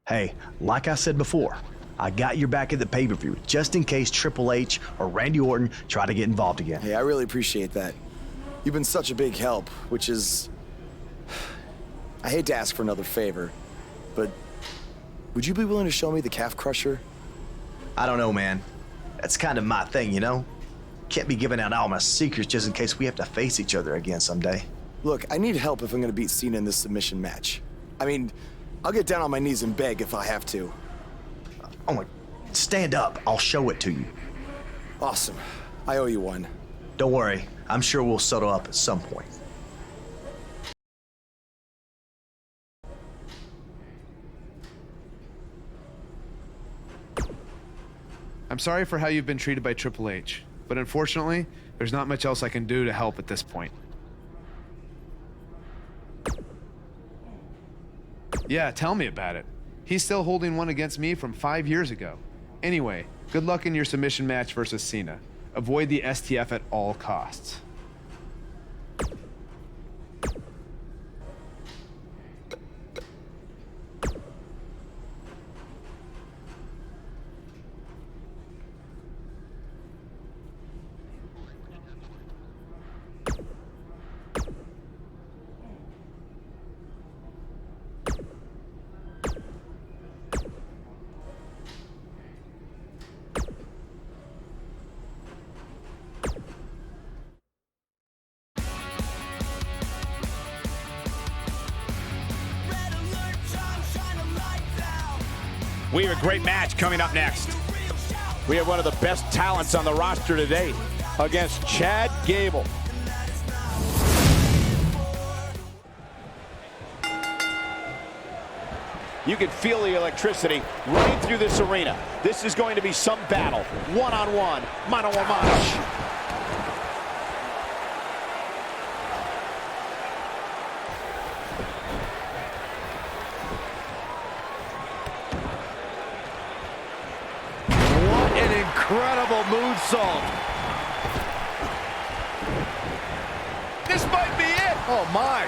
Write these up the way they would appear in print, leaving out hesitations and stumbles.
Hey, like I said before, I got your back at the pay-per-view just in case Triple H or Randy Orton try to get involved again. Hey, I really appreciate that. You've been such a big help, which is... I hate to ask for another favor, but would you be willing to show me the calf crusher? I don't know, man. That's kind of my thing, you know? Can't be giving out all my secrets just in case we have to face each other again someday. Look, I need help if I'm gonna beat Cena in this submission match. I mean, I'll get down on my knees and beg if I have to. Oh my, stand up. I'll show it to you. Awesome. I owe you one. Don't worry. I'm sure we'll settle up at some point. I'm sorry for how you've been treated by Triple H, but unfortunately, there's not much else I can do to help at this point. Yeah, tell me about it. He's still holding one against me from 5 years ago. Anyway, good luck in your submission match versus Cena. Avoid the STF at all costs. We have a great match coming up next. We have one of the best talents on the roster today against Chad Gable. You can feel the electricity running through this arena. This is going to be some battle. One-on-one, mano-a-mano. Incredible moonsault. This might be it. Oh, my.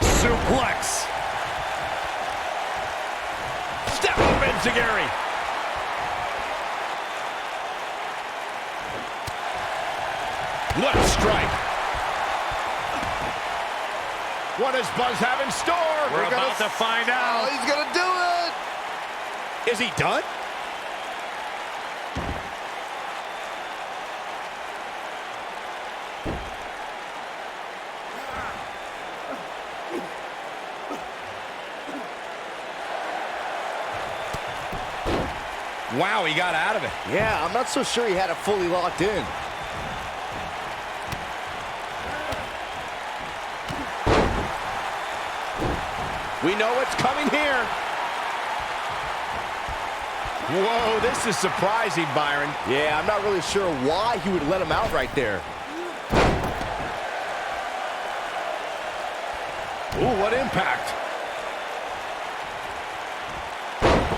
Suplex. Step up, Enziguri. What a strike. What does Buzz have in store? We're about to find out. Oh, he's gonna do it. Is he done? Wow, he got out of it. Yeah, I'm not so sure he had it fully locked in. We know what's coming here. Whoa, this is surprising, Byron. Yeah, I'm not really sure why he would let him out right there. Ooh, what impact.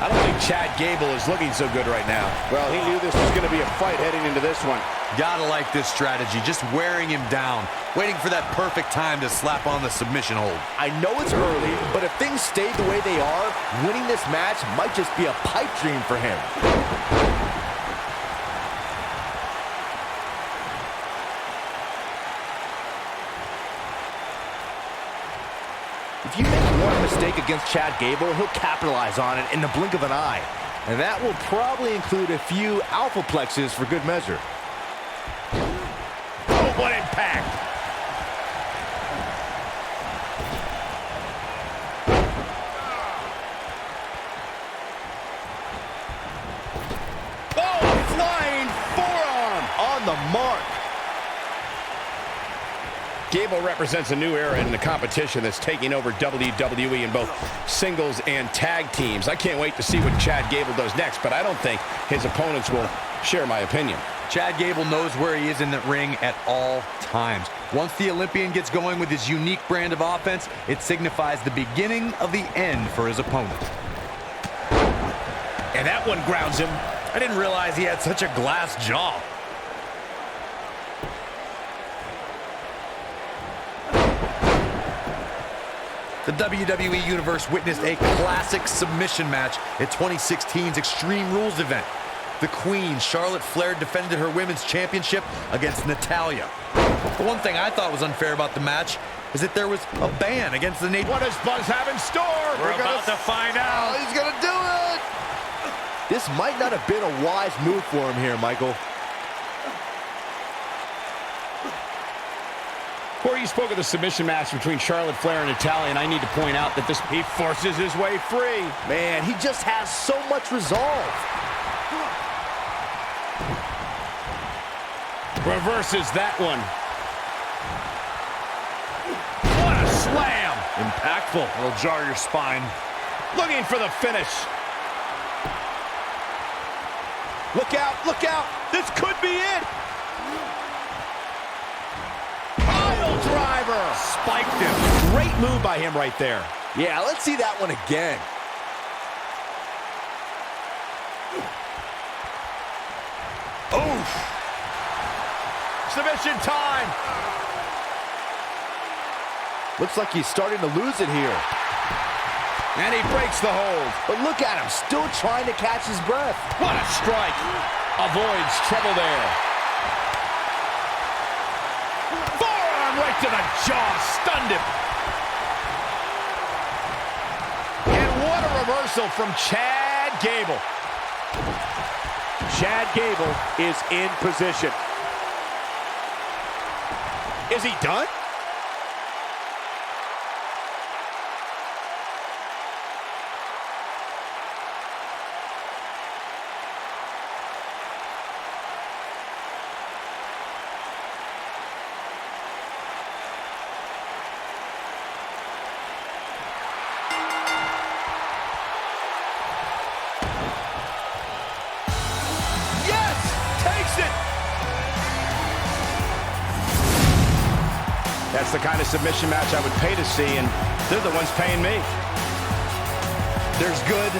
I don't think Chad Gable is looking so good right now. Well, he knew this was going to be a fight heading into this one. Gotta like this strategy, just wearing him down, waiting for that perfect time to slap on the submission hold. I know it's early, but if things stayed the way they are, winning this match might just be a pipe dream for him. If you make one mistake against Chad Gable, he'll capitalize on it in the blink of an eye. And that will probably include a few alpha plexes for good measure. Oh, what impact. Oh, flying forearm on the mark. Gable represents a new era in the competition that's taking over WWE in both singles and tag teams. I can't wait to see what Chad Gable does next, but I don't think his opponents will share my opinion. Chad Gable knows where he is in the ring at all times. Once the Olympian gets going with his unique brand of offense, it signifies the beginning of the end for his opponent. And that one grounds him. I didn't realize he had such a glass jaw. The WWE Universe witnessed a classic submission match at 2016's Extreme Rules event. The Queen, Charlotte Flair, defended her women's championship against Natalya. The one thing I thought was unfair about the match is that there was a ban against the nation. What does Buzz have in store? We're about to find out. He's gonna do it! This might not have been a wise move for him here, Michael. Corey, you spoke of the submission match between Charlotte Flair and Natalya, and I need to point out that he forces his way free. Man, he just has so much resolve. Reverses that one. What a slam! Impactful. It'll jar your spine. Looking for the finish. Look out, look out. This could be it. Pile driver. Spiked him. Great move by him right there. Yeah, let's see that one again. Oof. Submission time. Looks like he's starting to lose it here. And he breaks the hold. But look at him, still trying to catch his breath. What a strike. Avoids trouble there. Forearm right to the jaw. Stunned him. And what a reversal from Chad Gable. Chad Gable is in position. Is he done? That's the kind of submission match I would pay to see, and they're the ones paying me. There's good,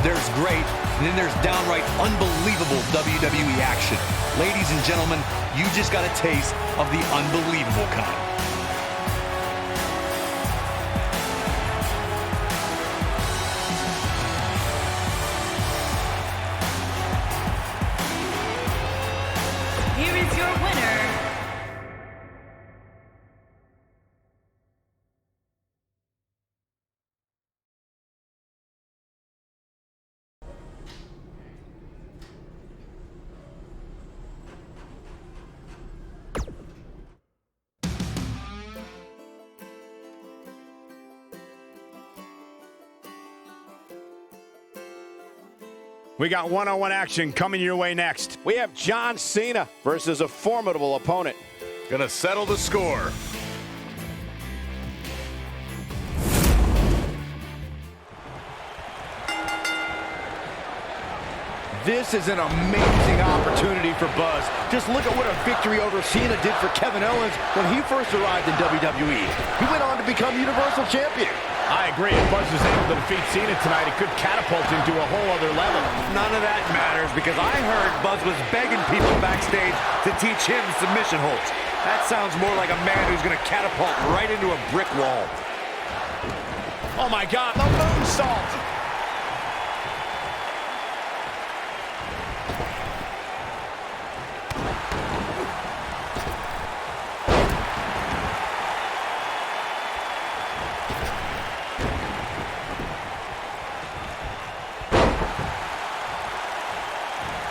there's great, and then there's downright unbelievable WWE action. Ladies and gentlemen, you just got a taste of the unbelievable kind. Here is your winner, We got one-on-one action coming your way next. We have John Cena versus a formidable opponent. Gonna settle the score. This is an amazing opportunity for Buzz. Just look at what a victory over Cena did for Kevin Owens when he first arrived in WWE. He went on to become Universal Champion. I agree. If Buzz is able to defeat Cena tonight, it could catapult him to a whole other level. None of that matters because I heard Buzz was begging people backstage to teach him submission holds. That sounds more like a man who's gonna catapult right into a brick wall. Oh my God, the moonsault!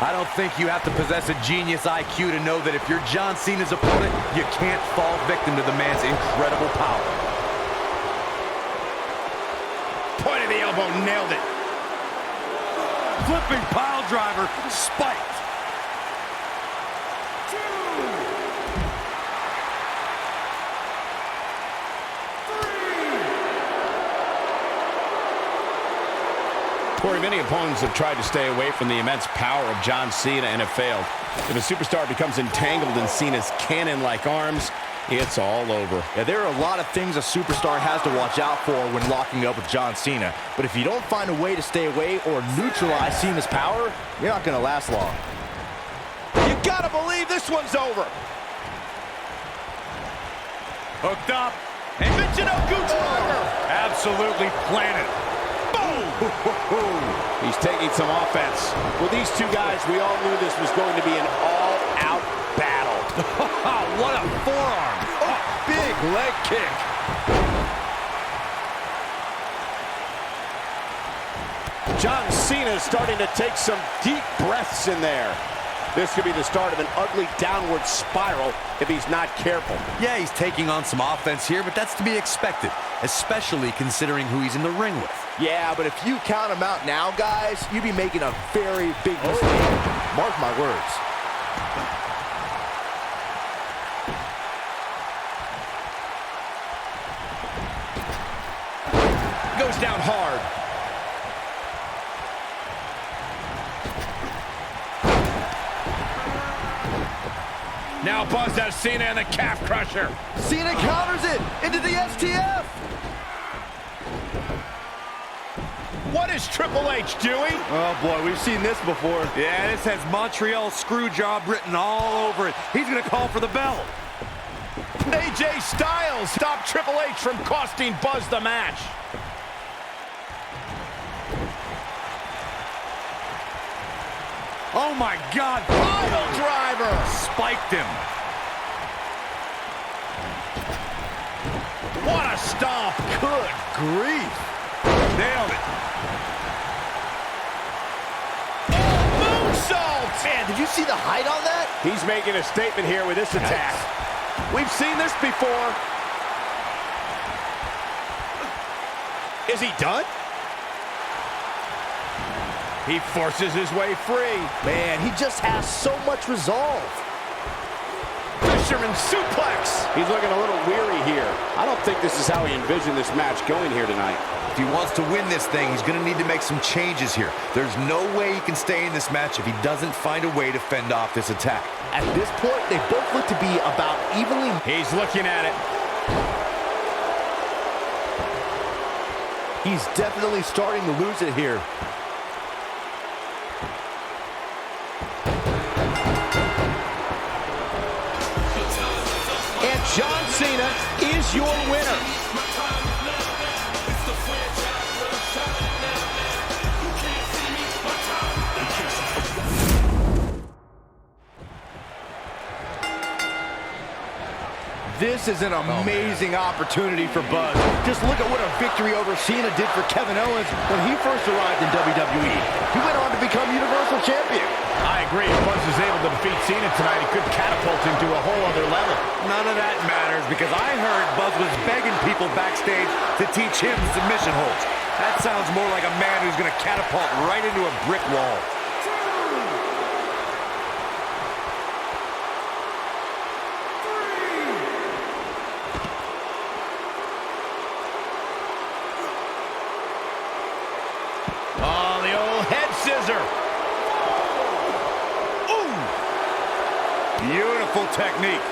I don't think you have to possess a genius IQ to know that if you're John Cena's opponent, you can't fall victim to the man's incredible power. Point of the elbow, nailed it. Flipping pile driver, spiked. Corey, many opponents have tried to stay away from the immense power of John Cena and have failed. If a superstar becomes entangled in Cena's cannon-like arms, it's all over. Yeah, there are a lot of things a superstar has to watch out for when locking up with John Cena. But if you don't find a way to stay away or neutralize Cena's power, you're not going to last long. You gotta believe this one's over. Hooked up, And Michinoku driver. Absolutely planted. He's taking some offense. With these two guys, we all knew this was going to be an all-out battle. What a forearm. Oh, big leg kick. John Cena is starting to take some deep breaths in there. This could be the start of an ugly downward spiral if he's not careful. Yeah, he's taking on some offense here, but that's to be expected, especially considering who he's in the ring with. Yeah, but if you count him out now, guys, you'd be making a very big mistake. Mark my words. Goes down hard. Now buzzed out Cena and the calf crusher. Cena counters it into the STF. What is Triple H doing? Oh, boy, we've seen this before. Yeah, this has Montreal screw job written all over it. He's going to call for the bell. AJ Styles stopped Triple H from costing Buzz the match. Oh, my God. Pile driver. Spiked him. What a stomp. Good grief. Nailed it. Moonsault. Man, did you see the height on that? He's making a statement here with this attack. We've seen this before. Is he done? He forces his way free. Man, he just has so much resolve. Fisherman suplex. He's looking a little weary here. I don't think this is how he envisioned this match going here tonight. If he wants to win this thing, he's going to need to make some changes here. There's no way he can stay in this match if he doesn't find a way to fend off this attack. At this point, they both look to be about evenly. He's looking at it. He's definitely starting to lose it here. And John Cena is your winner. This is an amazing opportunity for Buzz. Just look at what a victory over Cena did for Kevin Owens when he first arrived in WWE. He went on to become Universal Champion. I agree. If Buzz is able to defeat Cena tonight, it could catapult him to a whole other level. None of that matters because I heard Buzz was begging people backstage to teach him submission holds. That sounds more like a man who's going to catapult right into a brick wall. Oh, the old head scissor. Ooh. Beautiful technique.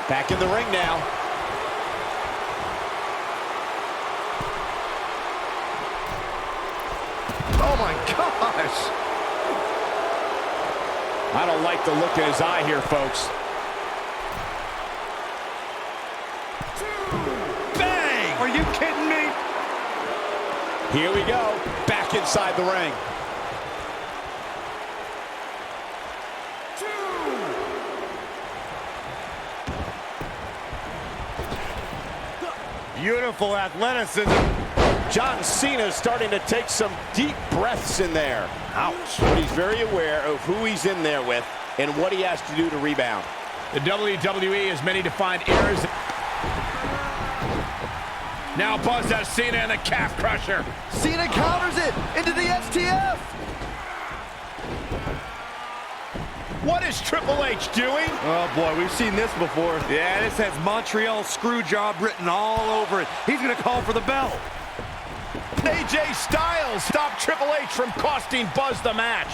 Back in the ring now. Oh, my gosh. I don't like the look in his eye here, folks. Bang! Are you kidding me? Here we go. Back inside the ring. Beautiful athleticism. John Cena is starting to take some deep breaths in there. Ouch. But he's very aware of who he's in there with and what he has to do to rebound. The WWE has many defined eras. Now buzzed out Cena and the calf crusher. Cena counters it into the STF. What is Triple H doing? Oh, boy, we've seen this before. Yeah, this has Montreal screw job written all over it. He's going to call for the bell. AJ Styles stopped Triple H from costing Buzz the match.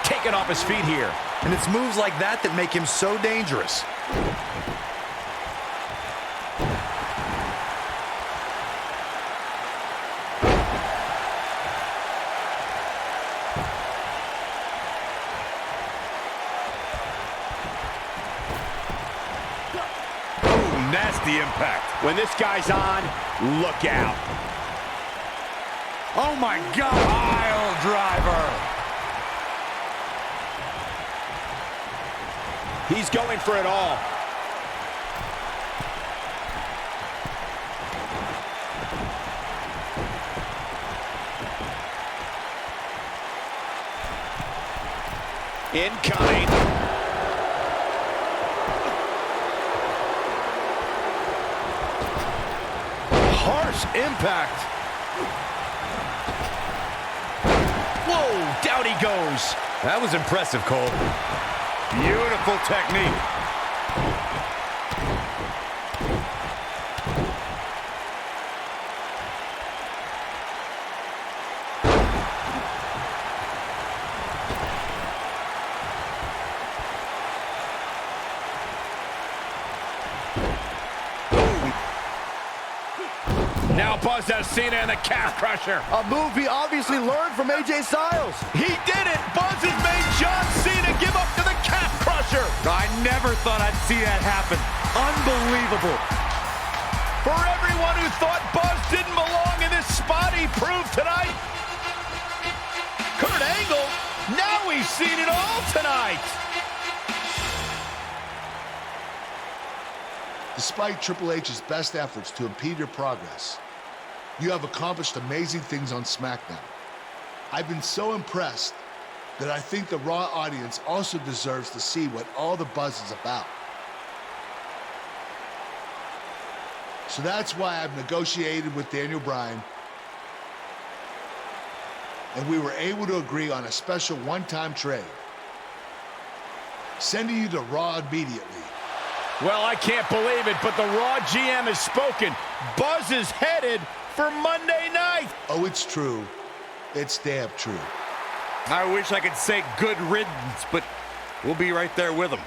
Taken off his feet here. And it's moves like that that make him so dangerous. nasty impact. When this guy's on, look out. Oh my God, pile driver. He's going for it all. Incoming. Harsh impact. Whoa, down he goes. That was impressive, Cole. Beautiful technique. Now Buzz has Cena and the calf crusher. A move he obviously learned from AJ Styles. He did it. Buzz has made John Cena give up to the calf crusher. I never thought I'd see that happen. Unbelievable. For everyone who thought Buzz didn't belong in this spot, he proved tonight. Kurt Angle, now he's seen it all tonight. Despite Triple H's best efforts to impede your progress, you have accomplished amazing things on SmackDown. I've been so impressed that I think the Raw audience also deserves to see what all the buzz is about. So that's why I've negotiated with Daniel Bryan, and we were able to agree on a special one-time trade, sending you to Raw immediately. Well, I can't believe it, but the Raw GM has spoken. Buzz is headed for Monday night. Oh, it's true. It's damn true. I wish I could say good riddance, but we'll be right there with him.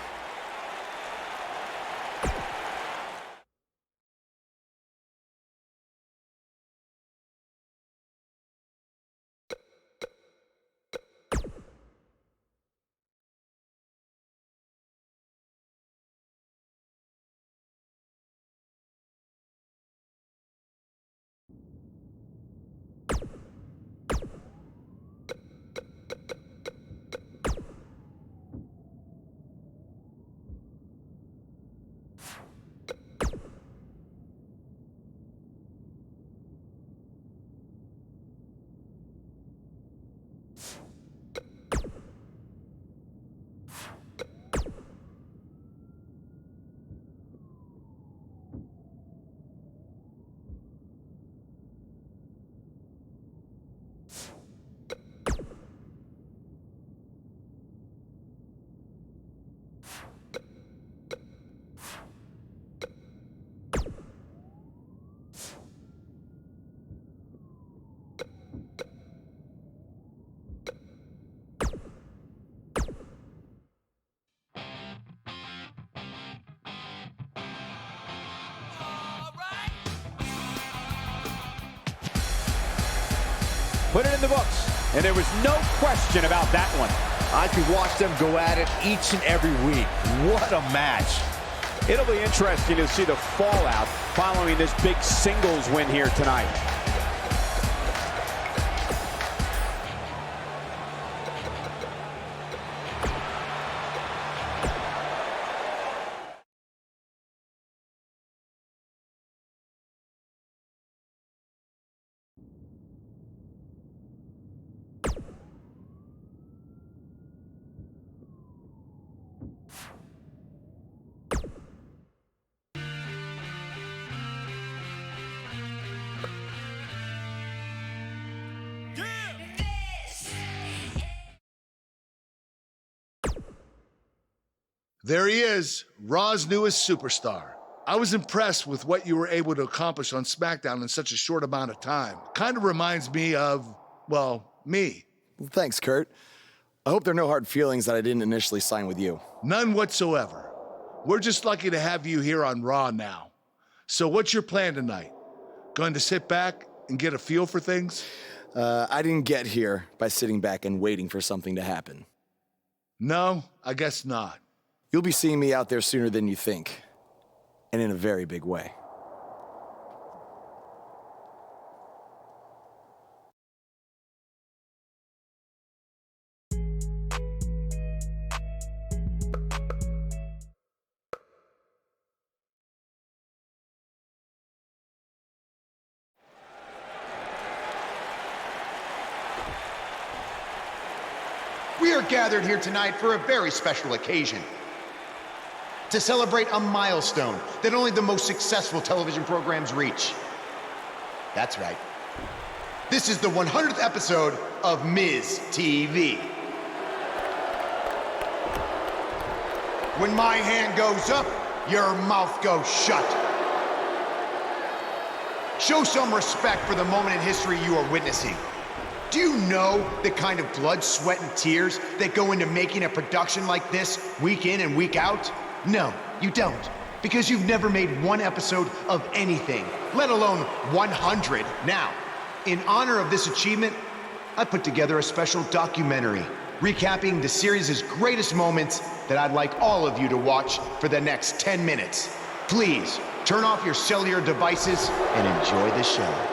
Put it in the books, and there was no question about that one. I could watch them go at it each and every week. What a match. It'll be interesting to see the fallout following this big singles win here tonight. There he is, Raw's newest superstar. I was impressed with what you were able to accomplish on SmackDown in such a short amount of time. Kind of reminds me of, well, me. Well, thanks, Kurt. I hope there are no hard feelings that I didn't initially sign with you. None whatsoever. We're just lucky to have you here on Raw now. So what's your plan tonight? Going to sit back and get a feel for things? I didn't get here by sitting back and waiting for something to happen. No, I guess not. You'll be seeing me out there sooner than you think. and in a very big way. We are gathered here tonight for a very special occasion. To celebrate a milestone that only the most successful television programs reach. That's right. This is the 100th episode of Miz TV. When my hand goes up, your mouth goes shut. Show some respect for the moment in history you are witnessing. Do you know the kind of blood, sweat, and tears that go into making a production like this week in and week out? No, you don't. Because you've never made one episode of anything, let alone 100. Now, in honor of this achievement, I put together a special documentary recapping the series' greatest moments that I'd like all of you to watch for the next 10 minutes. Please, turn off your cellular devices and enjoy the show.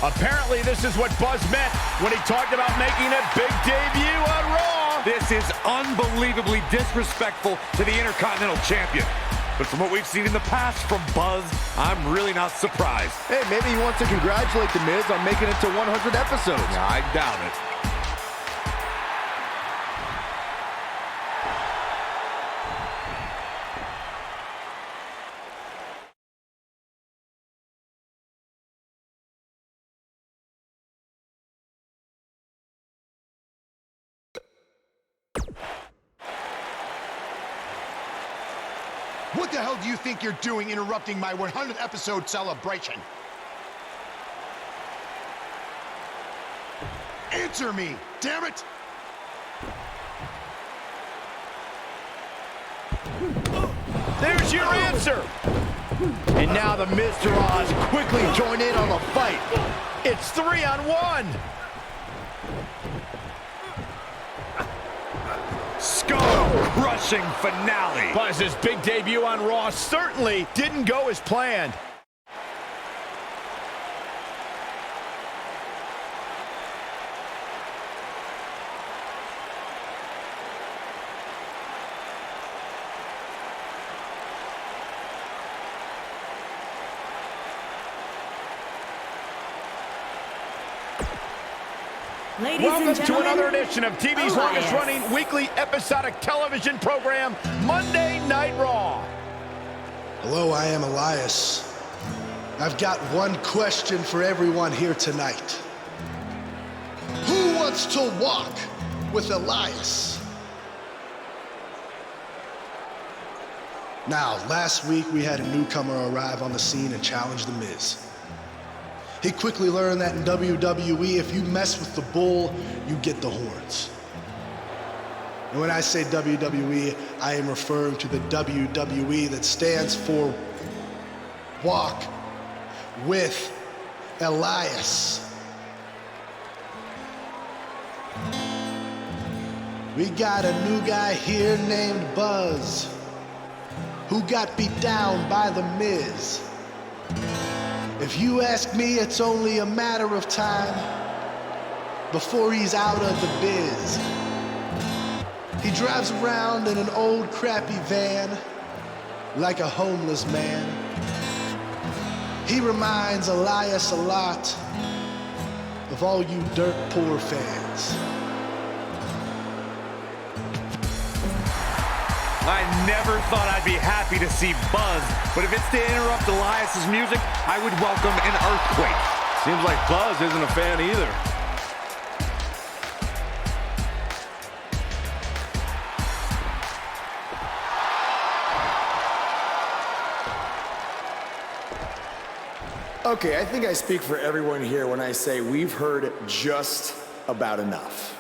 Apparently, this is what Buzz meant when he talked about making a big debut on Raw. This is unbelievably disrespectful to the Intercontinental Champion. But from what we've seen in the past from Buzz, I'm really not surprised. Hey, maybe he wants to congratulate The Miz on making it to 100 episodes. I doubt it. What the hell do you think you're doing interrupting my 100th episode celebration? Answer me, damn it! There's your answer. And now the Miztourage quickly join in on the fight. It's 3-on-1. Skull-crushing finale. Buzz's big debut on Raw certainly didn't go as planned. Ladies Welcome and to gentlemen, another edition of TV's longest running weekly episodic television program, Monday Night Raw. Hello, I am Elias. I've got one question for everyone here tonight. Who wants to walk with Elias? Now, last week we had a newcomer arrive on the scene and challenge The Miz. He quickly learned that in WWE, if you mess with the bull, you get the horns. And when I say WWE, I am referring to the WWE that stands for Walk with Elias. We got a new guy here named Buzz, who got beat down by The Miz. If you ask me, it's only a matter of time before he's out of the biz. He drives around in an old crappy van like a homeless man. He reminds Elias a lot of all you dirt poor fans. I never thought I'd be happy to see Buzz, but if it's to interrupt Elias's music, I would welcome an earthquake. Seems like Buzz isn't a fan either. Okay, I think I speak for everyone here when I say we've heard just about enough.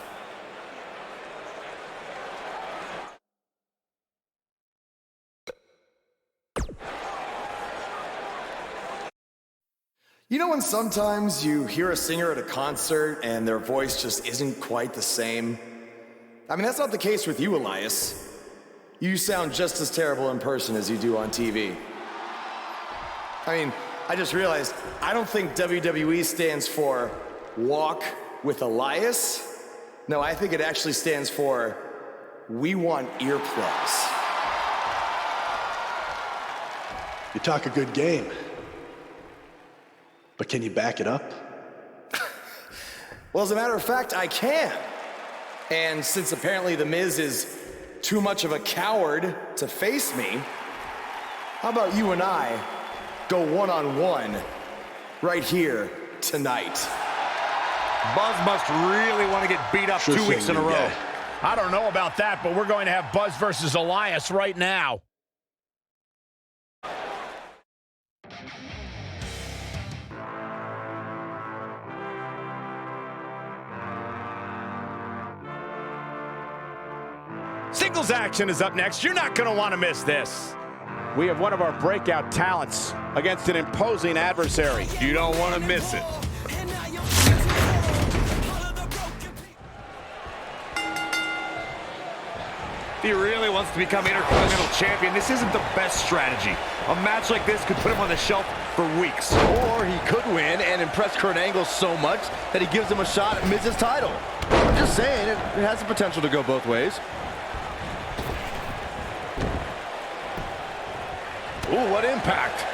You know when sometimes you hear a singer at a concert and their voice just isn't quite the same? I mean, that's not the case with you, Elias. You sound just as terrible in person as you do on TV. I mean, I just realized, I don't think WWE stands for Walk with Elias. No, I think it actually stands for We Want Earplugs. You talk a good game, but can you back it up? Well, as a matter of fact, I can. And since apparently The Miz is too much of a coward to face me, how about you and I go one-on-one right here tonight? Buzz must really want to get beat up Sure 2 weeks in a row. guy. I don't know about that, but we're going to have Buzz versus Elias right now. Singles action is up next. You're not going to want to miss this. We have one of our breakout talents against an imposing adversary. You don't want to miss it. If he really wants to become Intercontinental Champion, this isn't the best strategy. A match like this could put him on the shelf for weeks. Or he could win and impress Kurt Angle so much that he gives him a shot at Miz's title. I'm just saying, it has the potential to go both ways. Ooh, what impact.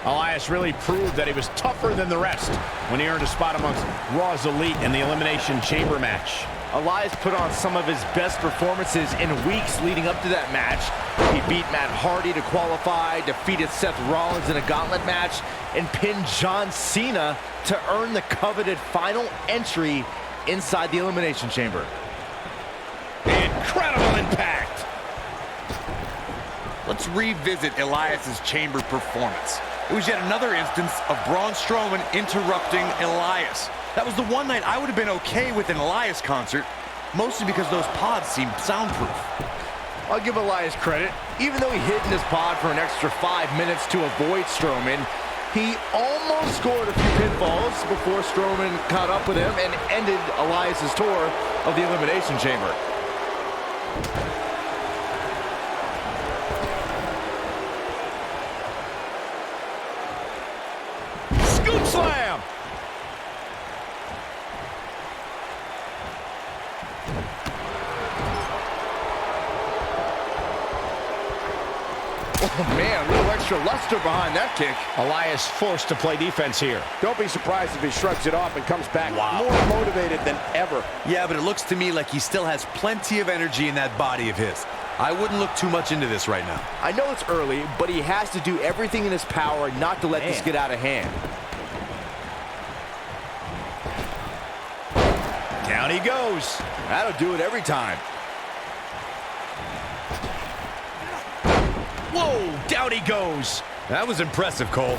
Elias really proved that he was tougher than the rest when he earned a spot amongst Raw's Elite in the Elimination Chamber match. Elias put on some of his best performances in weeks leading up to that match. He beat Matt Hardy to qualify, defeated Seth Rollins in a gauntlet match, and pinned John Cena to earn the coveted final entry inside the Elimination Chamber. Incredible impact. Let's revisit Elias's chamber performance. It was yet another instance of Braun Strowman interrupting Elias. That was the one night I would have been okay with an Elias concert, mostly because those pods seemed soundproof. I'll give Elias credit. Even though he hid in his pod for an extra 5 minutes to avoid Strowman, he almost scored a few pinfalls before Strowman caught up with him and ended Elias's tour of the Elimination Chamber. Scoop slam. Oh man, a little extra luster behind that kick. Elias forced to play defense here. Don't be surprised if he shrugs it off and comes back more motivated than ever. Yeah, but it looks to me like he still has plenty of energy in that body of his. I wouldn't look too much into this right now. I know it's early, but he has to do everything in his power not to let this get out of hand. Down he goes. That'll do it every time. Whoa, down he goes. That was impressive, Cole.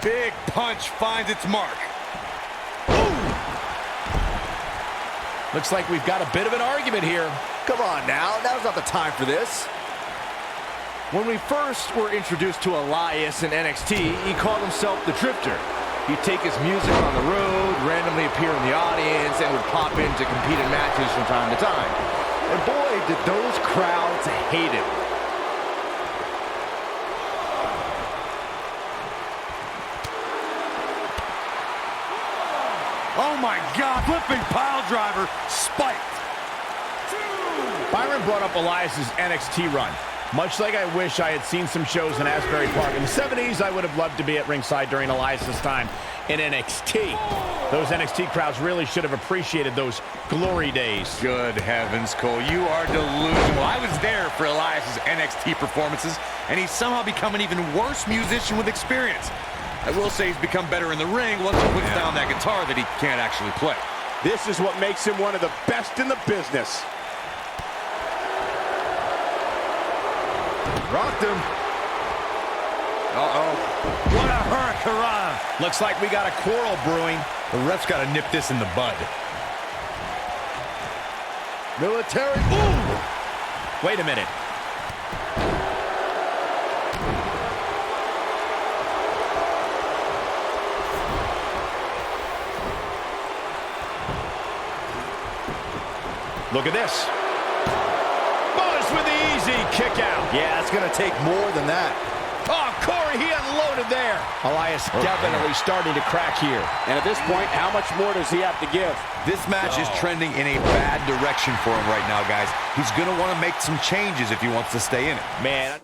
Big punch finds its mark. Looks like we've got a bit of an argument here. Come on now, now's not the time for this. When we first were introduced to Elias in NXT, he called himself the Drifter. He'd take his music on the road, randomly appear in the audience, and would pop in to compete in matches from time to time. And boy, did those crowds hate him. Oh my God, flipping pile driver, spiked. Byron brought up Elias's NXT run. Much like I wish I had seen some shows in Asbury Park. In the 70s, I would have loved to be at ringside during Elias's time in NXT. Those NXT crowds really should have appreciated those glory days. Good heavens, Cole, you are delusional. I was there for Elias's NXT performances, and he's somehow become an even worse musician with experience. I will say he's become better in the ring once he puts down that guitar that he can't actually play. This is what makes him one of the best in the business. Rocked him. Uh-oh. What a hurricane. Looks like we got a quarrel brewing. The ref's got to nip this in the bud. Military. Ooh! Wait a minute. Look at this. Buzz with the easy kick out. Yeah, it's going to take more than that. Oh, Corey, he unloaded there. Elias definitely starting to crack here. And at this point, how much more does he have to give? This match is trending in a bad direction for him right now, guys. He's going to want to make some changes if he wants to stay in it. Man.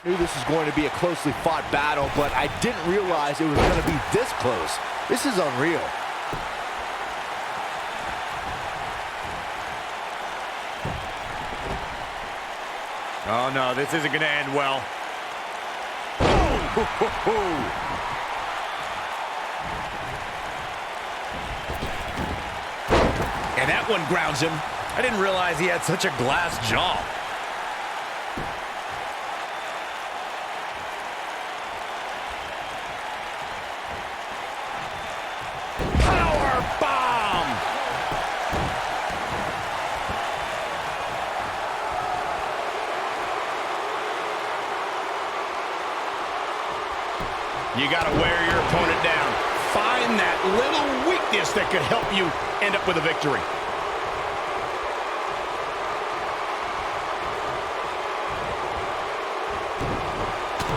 Knew this was going to be a closely fought battle, but I didn't realize it was going to be this close. This is unreal. Oh, no, this isn't going to end well. And that one grounds him. I didn't realize he had such a glass jaw. You got to wear your opponent down. Find that little weakness that could help you end up with a victory.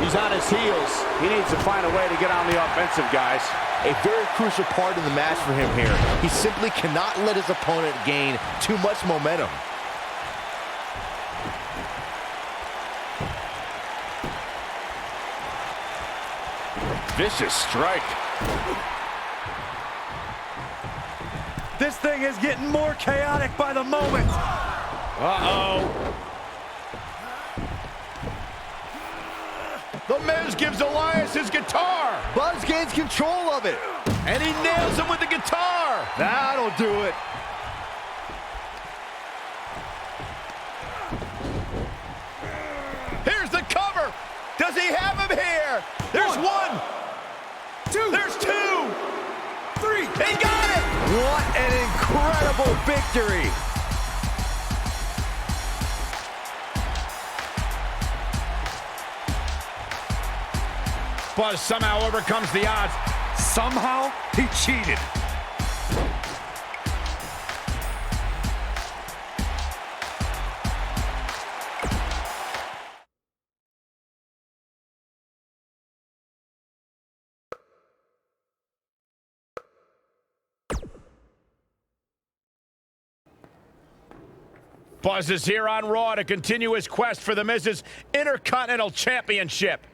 He's on his heels. He needs to find a way to get on the offensive, guys. A very crucial part of the match for him here. He simply cannot let his opponent gain too much momentum. Vicious strike. This thing is getting more chaotic by the moment. Uh-oh. The Miz gives Elias his guitar. Buzz gains control of it. And he nails him with the guitar. That'll do it. Here's the cover. Does he have him here? There's one. Two. There's two. Three. He got it. What an incredible victory. Buzz somehow overcomes the odds. Somehow, he cheated. Buzz is here on Raw to continue his quest for the Miz's Intercontinental Championship.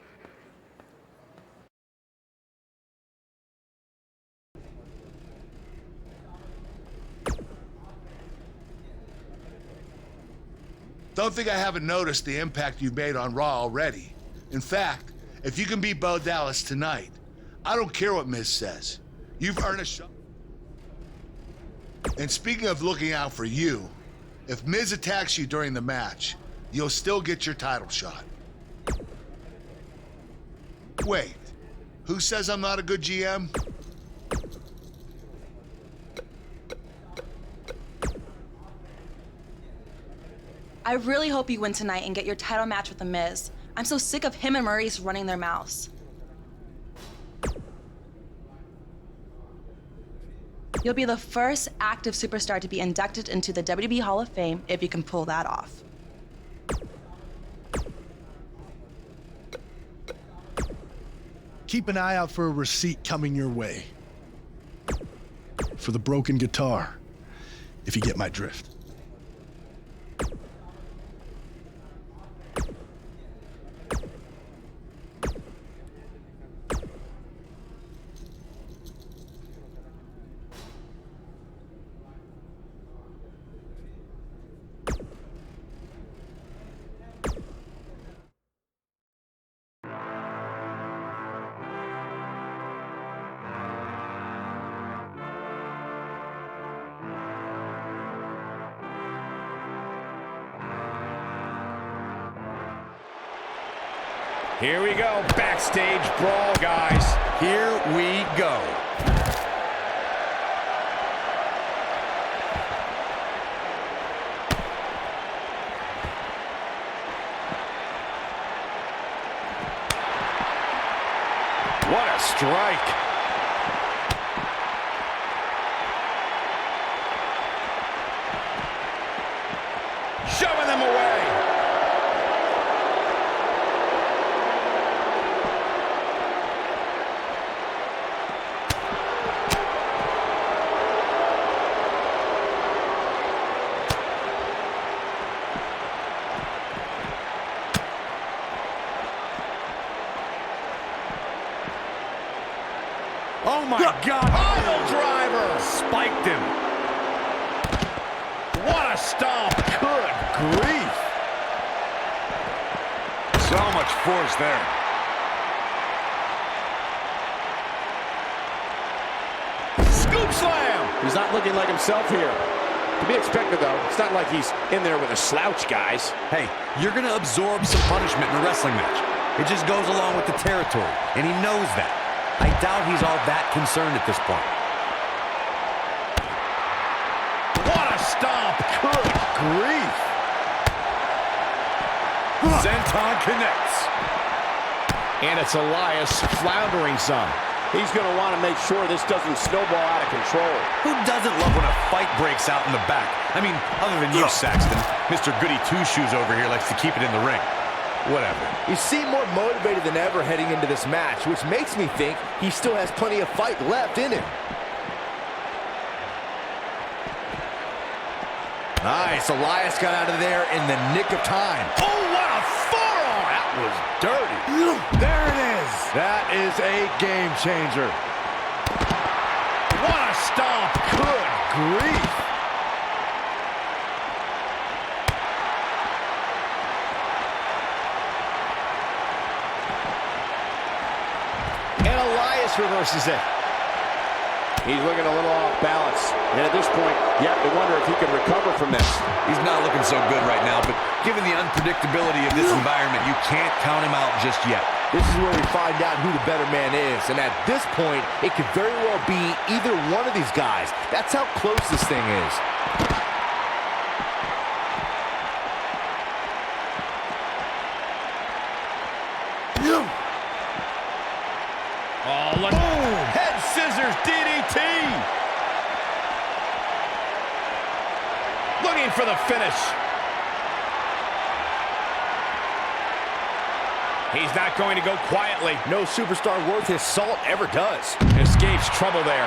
Don't think I haven't noticed the impact you've made on Raw already. In fact, if you can beat Bo Dallas tonight, I don't care what Miz says. You've earned a shot. And speaking of looking out for you, if Miz attacks you during the match, you'll still get your title shot. Wait, who says I'm not a good GM? I really hope you win tonight and get your title match with The Miz. I'm so sick of him and Maurice running their mouths. You'll be the first active superstar to be inducted into the WWE Hall of Fame if you can pull that off. Keep an eye out for a receipt coming your way. For the broken guitar, if you get my drift. Here we go, backstage brawl, guys. Here we go. What a strike. Shoving them away. Oh my God! Pile driver! Spiked him. What a stomp! Good grief! So much force there. Scoop slam! He's not looking like himself here. To be expected, though. It's not like he's in there with a slouch, guys. Hey, you're gonna absorb some punishment in a wrestling match. It just goes along with the territory, and he knows that. I doubt he's all that concerned at this point. What a stomp! Good grief! Senton connects. And it's Elias floundering some. He's going to want to make sure this doesn't snowball out of control. Who doesn't love when a fight breaks out in the back? I mean, other than you, Saxton. Mr. Goody Two-Shoes over here likes to keep it in the ring. Whatever. You seem more motivated than ever heading into this match, which makes me think he still has plenty of fight left in him. Nice. Elias got out of there in the nick of time. Oh, what a forearm! That was dirty. There it is. That is a game changer. What a stomp! Good grief. And Elias reverses it. He's looking a little off balance. And at this point, you have to wonder if he can recover from this. He's not looking so good right now, but given the unpredictability of this environment, you can't count him out just yet. This is where we find out who the better man is. And at this point, it could very well be either one of these guys. That's how close this thing is. Oh, look. Boom! Head scissors DDT! Looking for the finish. He's not going to go quietly. No superstar worth his salt ever does. Escapes trouble there.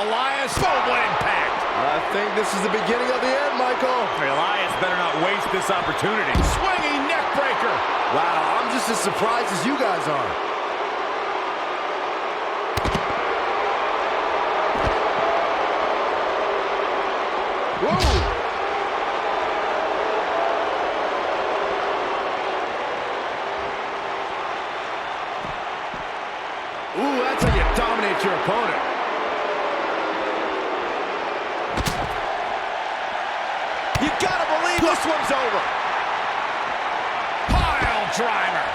Elias, boom, what impact! I think this is the beginning of the end, Michael. Elias better not waste this opportunity. Swinging neck breaker. Wow, I'm just as surprised as you guys are. Whoa! Ooh, that's how you dominate your opponent. This one's over. Pile driver.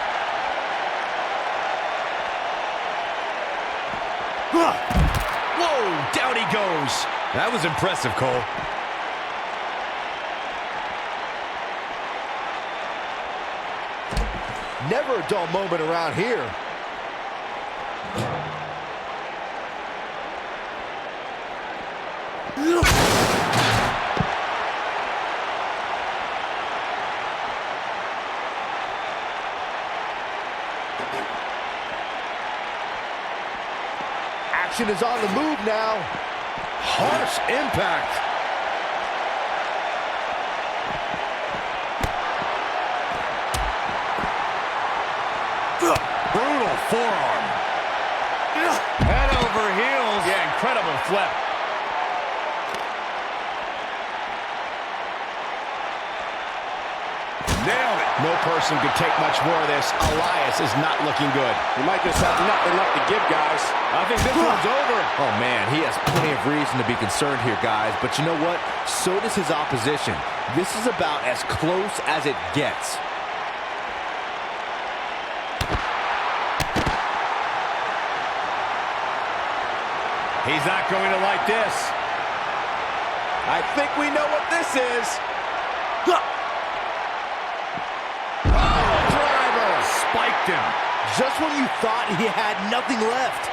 Whoa, down he goes. That was impressive, Cole. Never a dull moment around here. Action is on the move now. Harsh impact. Brutal forearm. Head over heels. Yeah, incredible flip. Nailed it. No person could take much more of this. Elias is not looking good. He might just have nothing left to give, guys. I think this one's over. Oh, man, he has plenty of reason to be concerned here, guys. But you know what? So does his opposition. This is about as close as it gets. He's not going to like this. I think we know what this is. Driver spiked him. Just when you thought he had nothing left.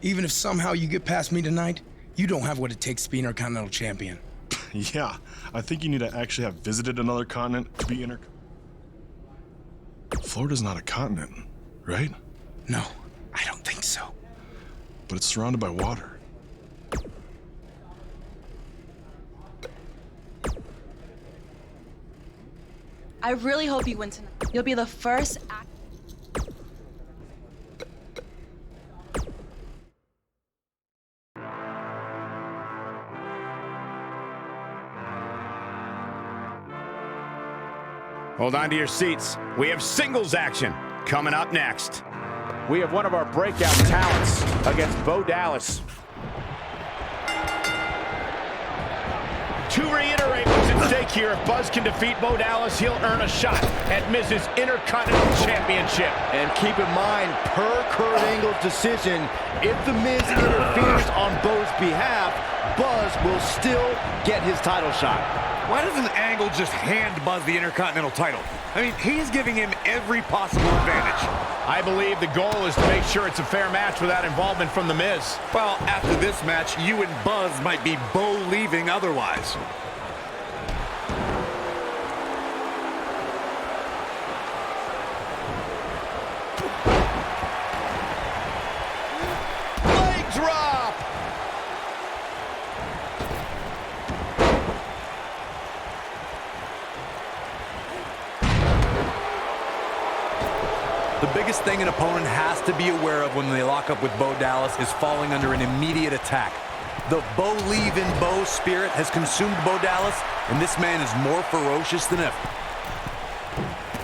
Even if somehow you get past me tonight, you don't have what it takes to be Intercontinental Champion. Yeah, I think you need to actually have visited another continent to be Florida's not a continent, right? No, I don't think so. But it's surrounded by water. I really hope you win tonight. You'll be the first Hold on to your seats. We have singles action coming up next. We have one of our breakout talents against Bo Dallas. To reiterate what's at stake here, if Buzz can defeat Bo Dallas, he'll earn a shot at Miz's Intercontinental Championship. And keep in mind, per Kurt Angle's decision, if The Miz interferes on Bo's behalf, Buzz will still get his title shot. Why doesn't Angle just hand Buzz the Intercontinental title? I mean, he's giving him every possible advantage. I believe the goal is to make sure it's a fair match without involvement from The Miz. Well, after this match, you and Buzz might be Bo leaving otherwise. Leg drop! The biggest thing an opponent has to be aware of when they lock up with Bo Dallas is falling under an immediate attack. The Bo leave in Bo spirit has consumed Bo Dallas, and this man is more ferocious than ever.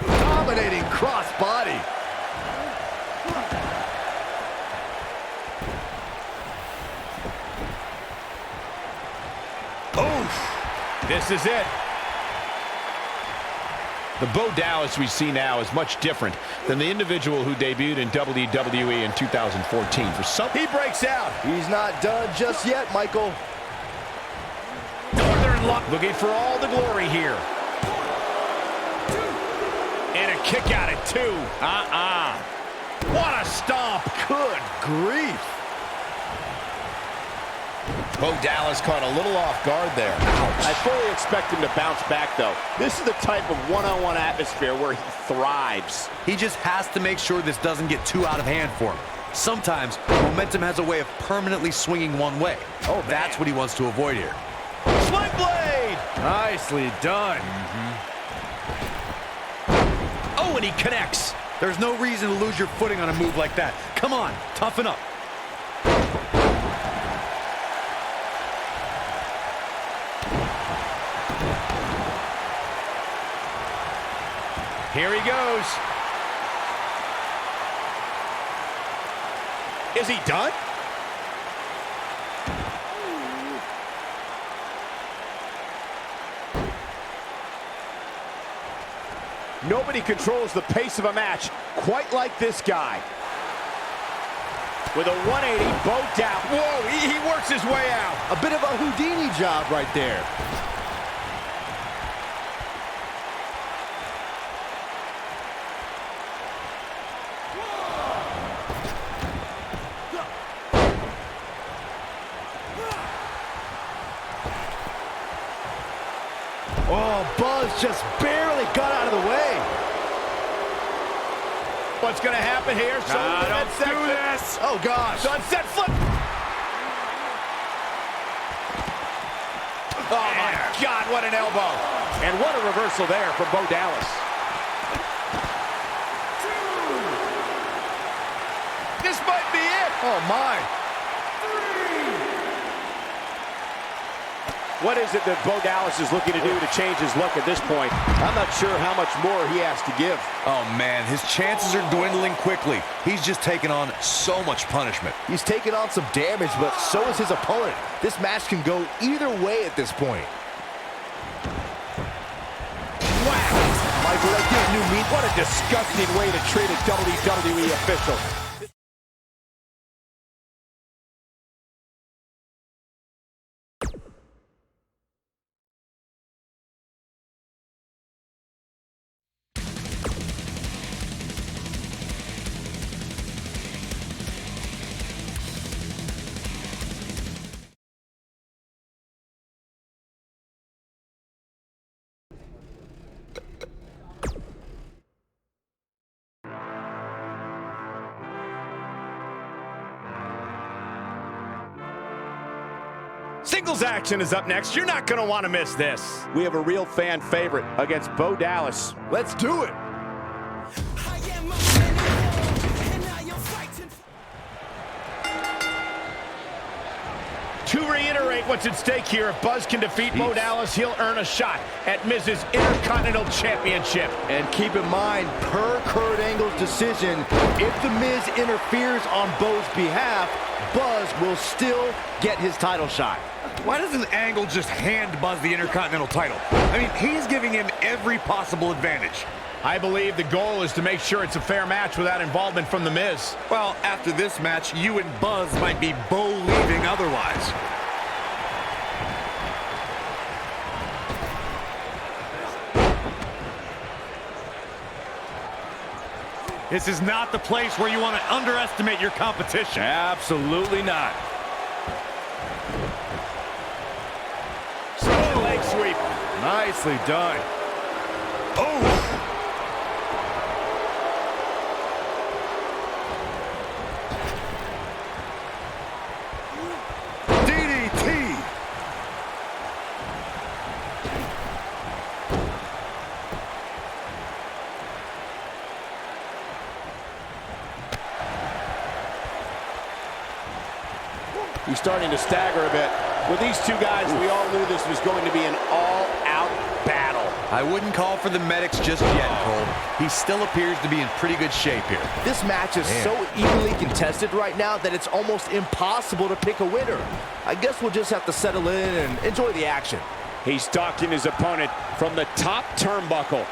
Dominating crossbody. Oof! This is it. The Bo Dallas we see now is much different than the individual who debuted in WWE in 2014. For some, he breaks out. He's not done just yet, Michael. Northern Luck looking for all the glory here. And a kick out at 2. What a stomp. Good grief. Bo Dallas caught a little off guard there. I fully expect him to bounce back, though. This is the type of one-on-one atmosphere where he thrives. He just has to make sure this doesn't get too out of hand for him. Sometimes, momentum has a way of permanently swinging one way. Oh, that's what he wants to avoid here. Sling blade! Nicely done. Oh, and he connects. There's no reason to lose your footing on a move like that. Come on, toughen up. Here he goes. Is he done? Nobody controls the pace of a match quite like this guy. With a 180, Bo down. Whoa, he works his way out. A bit of a Houdini job right there. Oh, Buzz just barely got out of the way. What's going to happen here? Don't do this. Oh, gosh. Sunset flip. Oh, my God, what an elbow. And what a reversal there from Bo Dallas. This might be it. Oh, my. What is it that Bo Dallas is looking to do to change his look at this point? I'm not sure how much more he has to give. Oh, man, his chances are dwindling quickly. He's just taken on so much punishment. He's taken on some damage, but so is his opponent. This match can go either way at this point. Whack! Michael, that gives new meat. What a disgusting way to treat a WWE official. Singles action is up next. You're not going to want to miss this. We have a real fan favorite against Bo Dallas. Let's do it. To reiterate what's at stake here, if Buzz can defeat Bo Dallas, he'll earn a shot at Miz's Intercontinental Championship. And keep in mind, per Kurt Angle's decision, if The Miz interferes on Bo's behalf, Buzz will still get his title shot. Why doesn't Angle just hand Buzz the Intercontinental title? I mean, he's giving him every possible advantage. I believe the goal is to make sure it's a fair match without involvement from The Miz. Well, after this match, you and Buzz might be believing otherwise. This is not the place where you want to underestimate your competition. Absolutely not. Leg sweep. Nicely done. Oh! DDT! He's starting to stagger a bit. With these two guys, we all knew this was going to be an all-out battle. I wouldn't call for the medics just yet, Cole. He still appears to be in pretty good shape here. This match is so evenly contested right now that it's almost impossible to pick a winner. I guess we'll just have to settle in and enjoy the action. He's stalking his opponent from the top turnbuckle.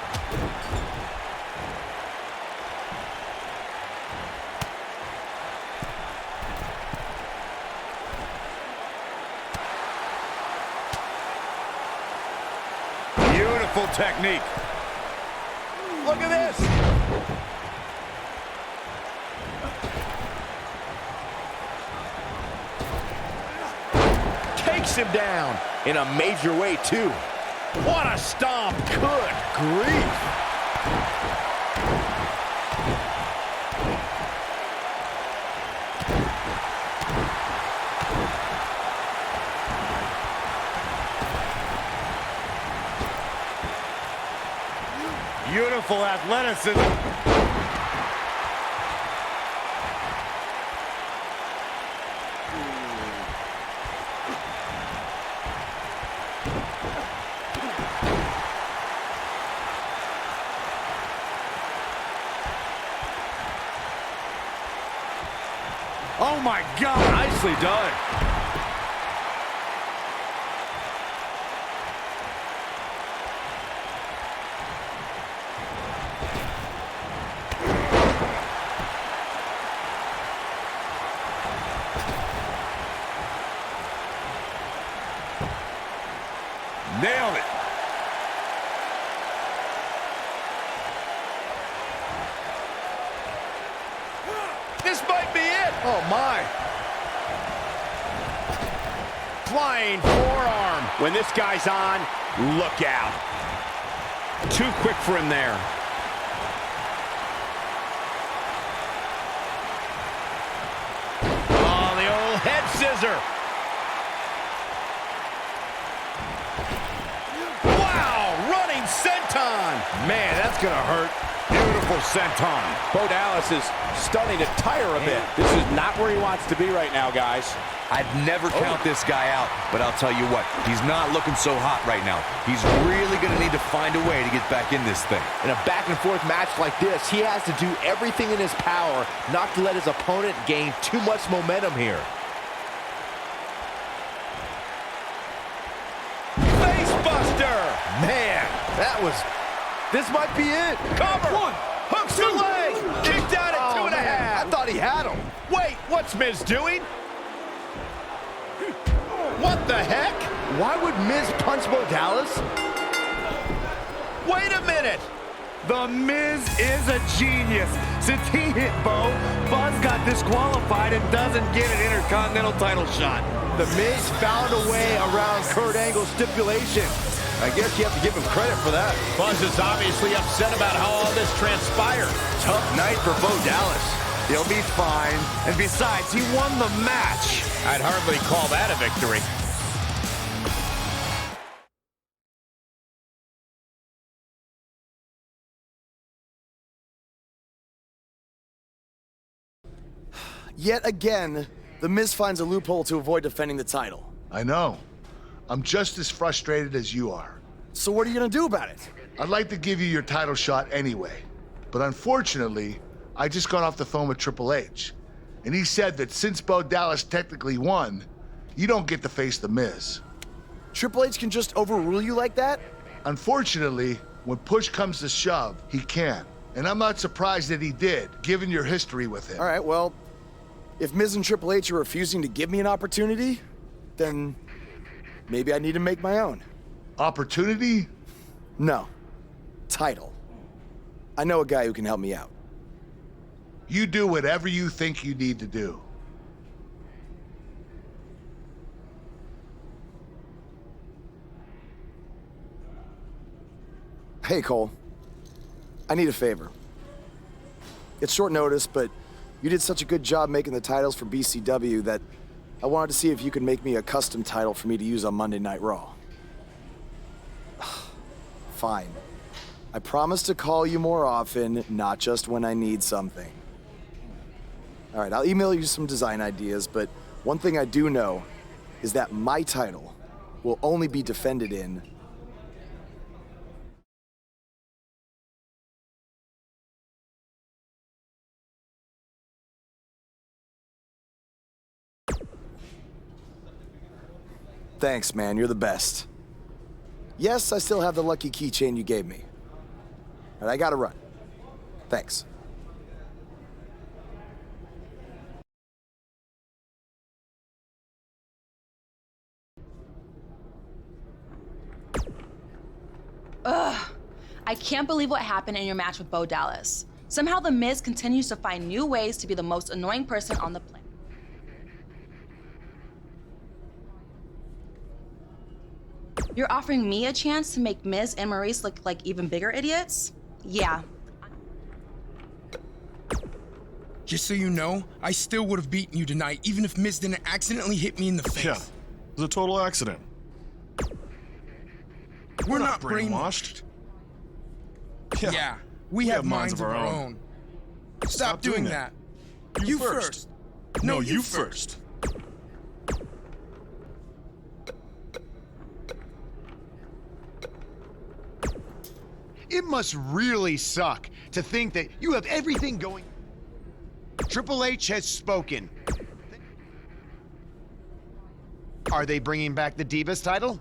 Beautiful technique. Look at this. Takes him down in a major way, too. What a stomp. Good grief. Beautiful athleticism. Oh my God, nicely done. Nailed it. This might be it. Oh my. Flying forearm. When this guy's on, look out. Too quick for him there. Oh, the old head scissor. Wow, running senton. Man, that's gonna hurt. Beautiful senton. Bo Dallas is starting to tire a bit. This is not where he wants to be right now, guys. I'd never count this guy out, but I'll tell you what, he's not looking so hot right now. He's really going to need to find a way to get back in this thing. In a back-and-forth match like this, he has to do everything in his power not to let his opponent gain too much momentum here. Facebuster. Man, that was... This might be it. Cover. One, hooks the leg. Kicked out at 2.5. I thought he had him. Wait, what's Miz doing? What the heck? Why would Miz punch Bo Dallas? Wait a minute. The Miz is a genius. Since he hit Bo, Buzz got disqualified and doesn't get an Intercontinental title shot. The Miz found a way around Kurt Angle's stipulation. I guess you have to give him credit for that. Buzz is obviously upset about how all this transpired. Tough night for Bo Dallas. He'll be fine. And besides, he won the match. I'd hardly call that a victory. Yet again, The Miz finds a loophole to avoid defending the title. I know. I'm just as frustrated as you are. So what are you gonna do about it? I'd like to give you your title shot anyway. But unfortunately, I just got off the phone with Triple H. And he said that since Bo Dallas technically won, you don't get to face The Miz. Triple H can just overrule you like that? Unfortunately, when push comes to shove, he can. And I'm not surprised that he did, given your history with him. All right, well, if Miz and Triple H are refusing to give me an opportunity, then maybe I need to make my own. Opportunity? No. Title. I know a guy who can help me out. You do whatever you think you need to do. Hey, Cole. I need a favor. It's short notice, but you did such a good job making the titles for BCW that I wanted to see if you could make me a custom title for me to use on Monday Night Raw. Fine. I promise to call you more often, not just when I need something. All right, I'll email you some design ideas, but one thing I do know is that my title will only be defended in Thanks, man. You're the best. Yes, I still have the lucky keychain you gave me. All right, I gotta run. Thanks. Ugh. I can't believe what happened in your match with Bo Dallas. Somehow The Miz continues to find new ways to be the most annoying person on the planet. You're offering me a chance to make Miz and Maurice look like even bigger idiots? Yeah. Just so you know, I still would have beaten you tonight, even if Miz didn't accidentally hit me in the face. Yeah, it was a total accident. We're not brainwashed. Yeah, we have minds of our own. Stop doing that. You first. No, you first. It must really suck to think that you have everything going. Triple H has spoken. Are they bringing back the Divas title?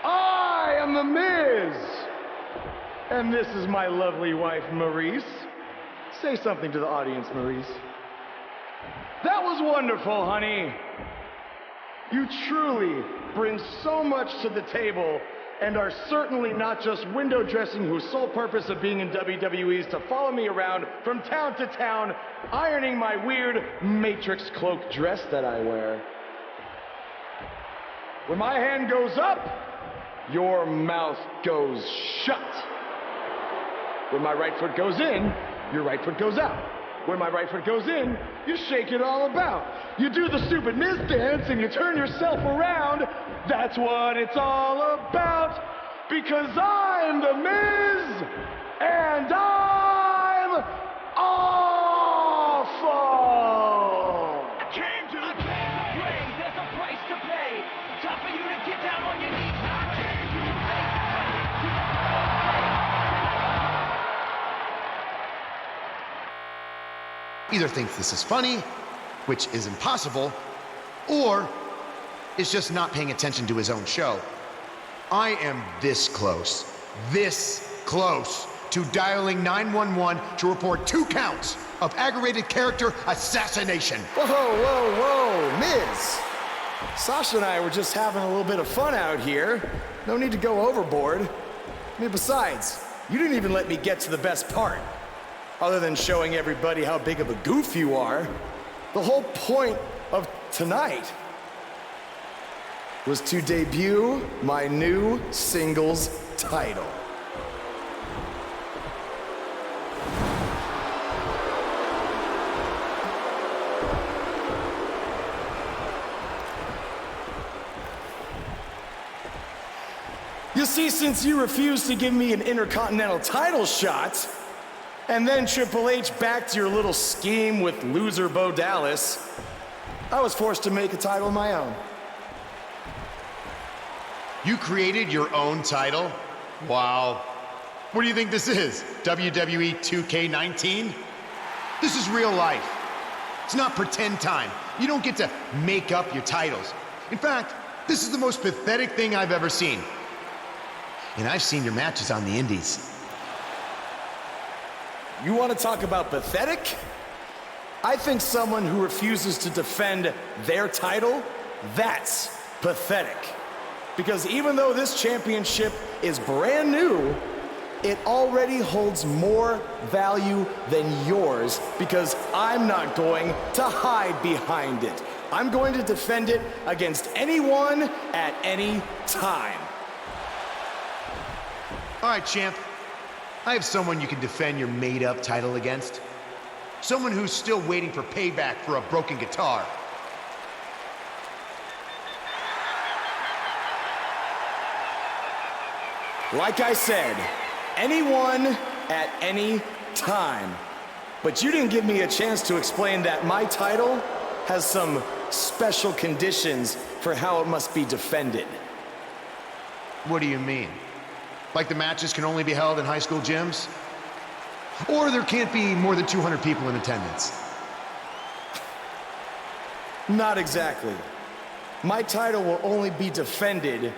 I am The Miz! And this is my lovely wife, Maurice. Say something to the audience, Maurice. That was wonderful, honey. You truly bring so much to the table and are certainly not just window dressing whose sole purpose of being in WWE is to follow me around from town to town, ironing my weird Matrix cloak dress that I wear. When my hand goes up, your mouth goes shut. When my right foot goes in, your right foot goes out. When my right foot goes in, you shake it all about. You do the stupid Miz dance and you turn yourself around. That's what it's all about. Because I'm The Miz, and I'm awful. I came to play. There's a price to pay. Time for you to get down on your knees. I came to Either thinks this is funny, which is impossible, or is just not paying attention to his own show. I am this close to dialing 911 to report 2 counts of aggravated character assassination. Whoa, Miz. Sasha and I were just having a little bit of fun out here. No need to go overboard. I mean, besides, you didn't even let me get to the best part. Other than showing everybody how big of a goof you are, the whole point of tonight was to debut my new singles title. You see, since you refused to give me an Intercontinental title shot, and then Triple H backed your little scheme with loser Bo Dallas, I was forced to make a title of my own. You created your own title? Wow. What do you think this is? WWE 2K19? This is real life. It's not pretend time. You don't get to make up your titles. In fact, this is the most pathetic thing I've ever seen. And I've seen your matches on the indies. You want to talk about pathetic? I think someone who refuses to defend their title, that's pathetic. Because even though this championship is brand new, it already holds more value than yours because I'm not going to hide behind it. I'm going to defend it against anyone at any time. All right, champ. I have someone you can defend your made-up title against. Someone who's still waiting for payback for a broken guitar. Like I said, anyone at any time. But you didn't give me a chance to explain that my title has some special conditions for how it must be defended. What do you mean? Like the matches can only be held in high school gyms? Or there can't be more than 200 people in attendance? Not exactly. My title will only be defended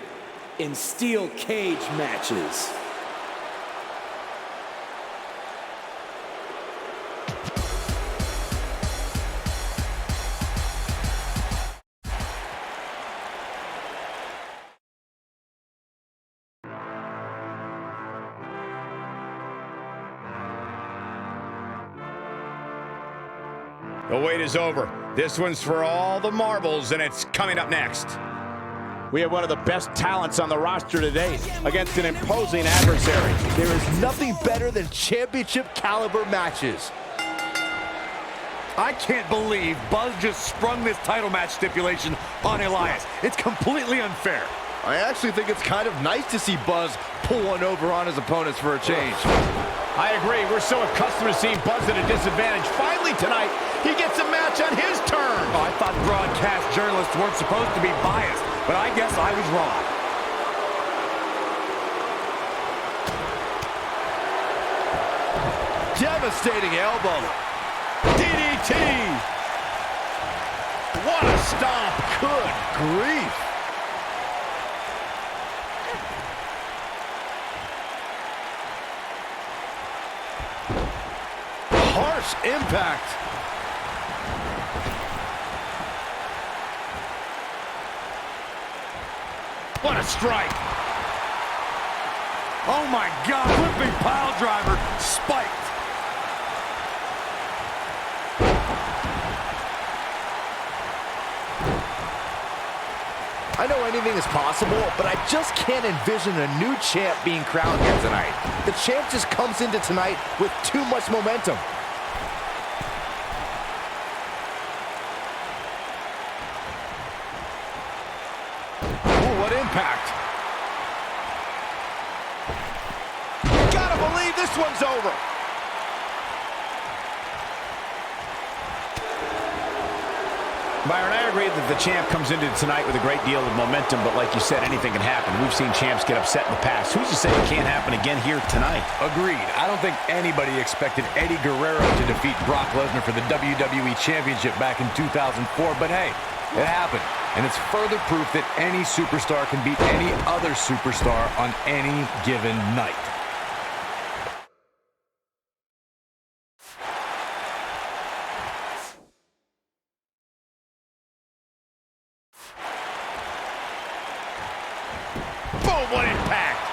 in steel cage matches. The wait is over. This one's for all the marbles, and it's coming up next. We have one of the best talents on the roster today against an imposing adversary. There is nothing better than championship caliber matches. I can't believe Buzz just sprung this title match stipulation on Elias. It's completely unfair. I actually think it's kind of nice to see Buzz pull one over on his opponents for a change. I agree. We're so accustomed to seeing Buzz at a disadvantage. Finally tonight, he gets a match on his terms. Oh, I thought broadcast journalists weren't supposed to be biased, but I guess I was wrong. Devastating elbow. DDT. What a stomp. Good grief. Harsh impact. What a strike. Oh my God, flipping pile driver, spiked. I know anything is possible, but I just can't envision a new champ being crowned here tonight. The champ just comes into tonight with too much momentum. Ooh, what impact. You gotta believe this one's over. Byron, I agree that the champ comes into tonight with a great deal of momentum, but like you said, anything can happen. We've seen champs get upset in the past. Who's to say it can't happen again here tonight? Agreed. I don't think anybody expected Eddie Guerrero to defeat Brock Lesnar for the WWE Championship back in 2004, but hey, it happened. And it's further proof that any superstar can beat any other superstar on any given night. Boom, what impact!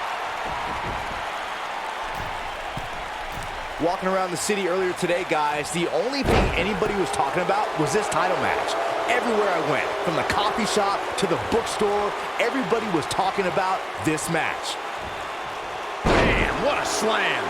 Walking around the city earlier today, guys, the only thing anybody was talking about was this title match. Everywhere I went, from the coffee shop to the bookstore, everybody was talking about this match. Man, what a slam!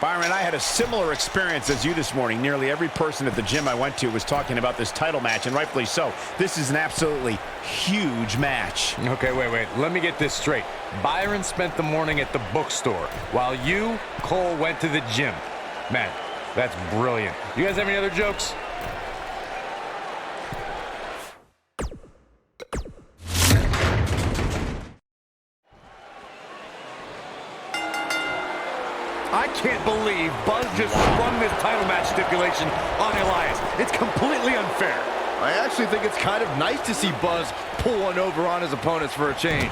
Byron, I had a similar experience as you this morning. Nearly every person at the gym I went to was talking about this title match, and rightfully so. This is an absolutely huge match. Okay, wait. Let me get this straight. Byron spent the morning at the bookstore, while you, Cole, went to the gym. Man, that's brilliant. You guys have any other jokes? I can't believe Buzz just sprung this title match stipulation on Elias. It's completely unfair. I actually think it's kind of nice to see Buzz pull one over on his opponents for a change.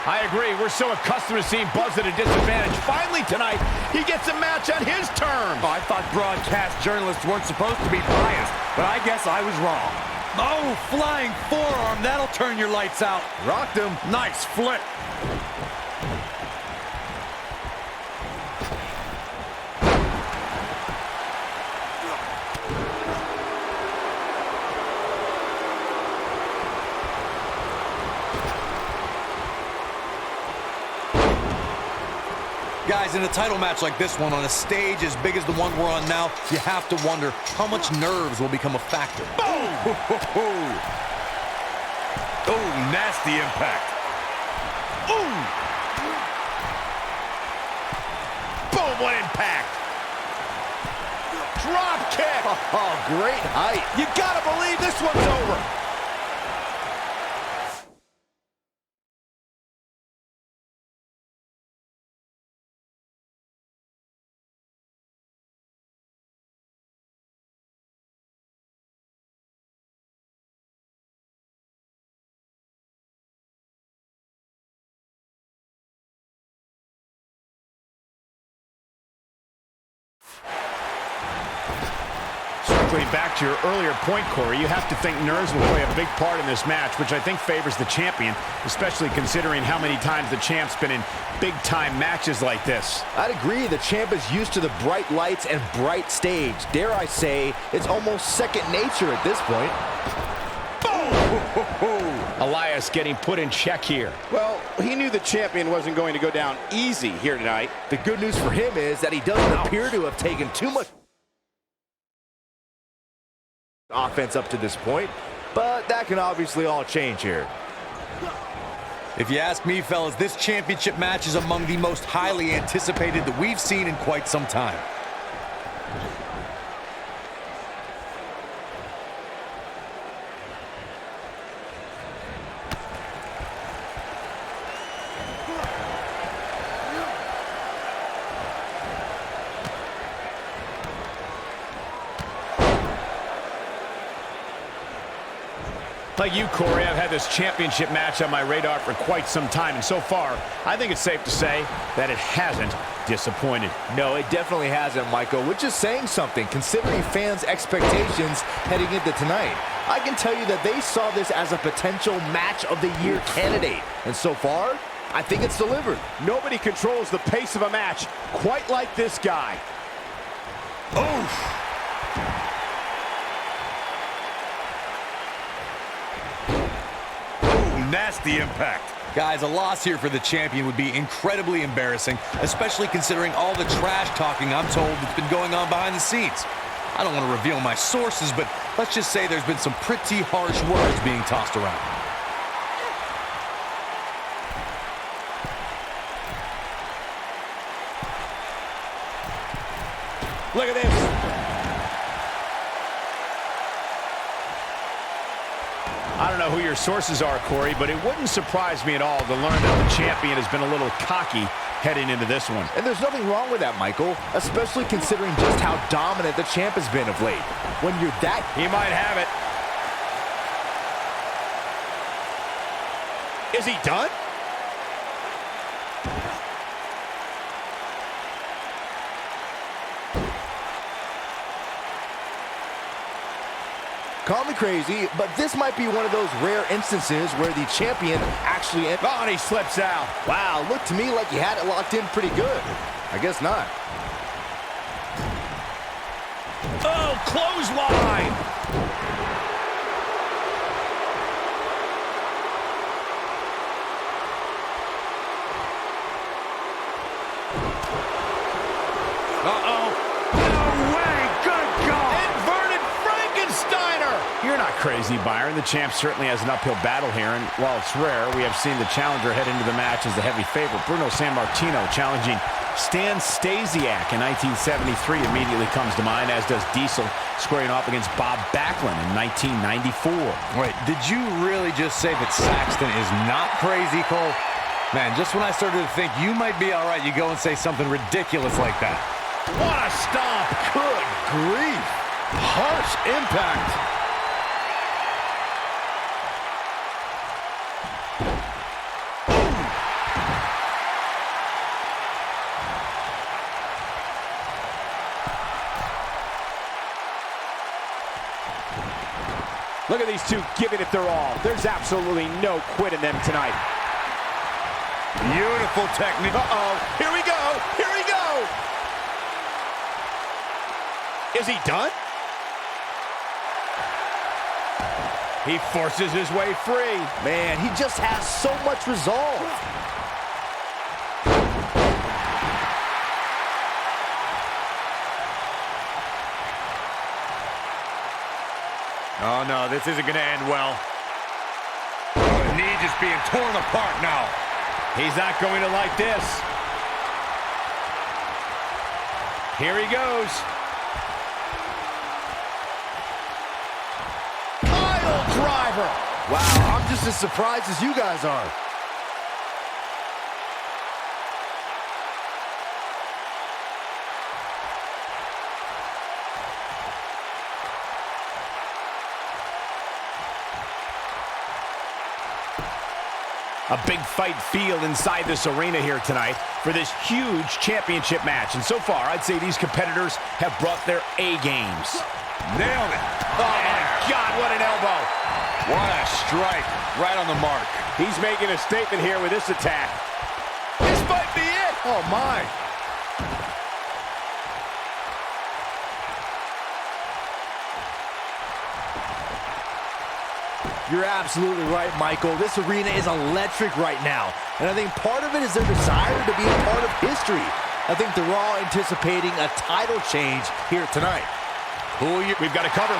I agree. We're so accustomed to seeing Buzz at a disadvantage. Finally tonight, he gets a match on his terms. Oh, I thought broadcast journalists weren't supposed to be biased, but I guess I was wrong. Oh, flying forearm. That'll turn your lights out. Rocked him. Nice flip. Guys, in a title match like this one, on a stage as big as the one we're on now, you have to wonder how much nerves will become a factor. Boom! Oh, nasty impact. Ooh! Boom, what impact! Drop kick! Oh, great height. You gotta believe this one's over. Circling back to your earlier point, Corey, you have to think nerves will play a big part in this match, which I think favors the champion, especially considering how many times the champ's been in big-time matches like this. I'd agree. The champ is used to the bright lights and bright stage. Dare I say, it's almost second nature at this point. Boom! Elias getting put in check here. Well, he knew the champion wasn't going to go down easy here tonight. The good news for him is that he doesn't appear to have taken too much offense up to this point, but that can obviously all change here. If you ask me, fellas, this championship match is among the most highly anticipated that we've seen in quite some time. Like you, Corey, I've had this championship match on my radar for quite some time, and so far, I think it's safe to say that it hasn't disappointed. No, it definitely hasn't, Michael, which is saying something, considering fans' expectations heading into tonight. I can tell you that they saw this as a potential match of the year candidate, and so far, I think it's delivered. Nobody controls the pace of a match quite like this guy. Oof! Nasty impact. Guys, a loss here for the champion would be incredibly embarrassing, especially considering all the trash talking I'm told that's been going on behind the scenes. I don't want to reveal my sources, but let's just say there's been some pretty harsh words being tossed around. Look at this. I don't know who your sources are, Corey, but it wouldn't surprise me at all to learn that the champion has been a little cocky heading into this one. And there's nothing wrong with that, Michael, especially considering just how dominant the champ has been of late. When you're that... He might have it. Is he done? Call me crazy, but this might be one of those rare instances where the champion actually... Oh, and he slips out. Wow, looked to me like he had it locked in pretty good. I guess not. Oh, clothesline! Uh-oh. No way. Good goal. Inverted Frankensteiner. You're not crazy, Byron. The champ certainly has an uphill battle here, and while it's rare, we have seen the challenger head into the match as the heavy favorite. Bruno Sammartino challenging Stan Stasiak in 1973 immediately comes to mind, as does Diesel squaring off against Bob Backlund in 1994. Wait, did you really just say that Saxton is not crazy, Cole? Man, just when I started to think you might be all right, you go and say something ridiculous like that. What a stomp. Good grief. Harsh impact. Look at these two giving it their all. There's absolutely no quit in them tonight. Beautiful technique. Uh-oh. Here we go. Here we go. Is he done? He forces his way free. Man, he just has so much resolve. Oh, no, this isn't going to end well. The knee just being torn apart now. He's not going to like this. Here he goes. Pile driver. Wow, I'm just as surprised as you guys are. A big fight feel inside this arena here tonight for this huge championship match. And so far, I'd say these competitors have brought their A games. Nailed it. Oh, my God, what an elbow. What a strike. Right on the mark. He's making a statement here with this attack. This might be it. Oh, my. You're absolutely right, Michael. This arena is electric right now. And I think part of it is their desire to be a part of history. I think they're all anticipating a title change here tonight. We've got to cover.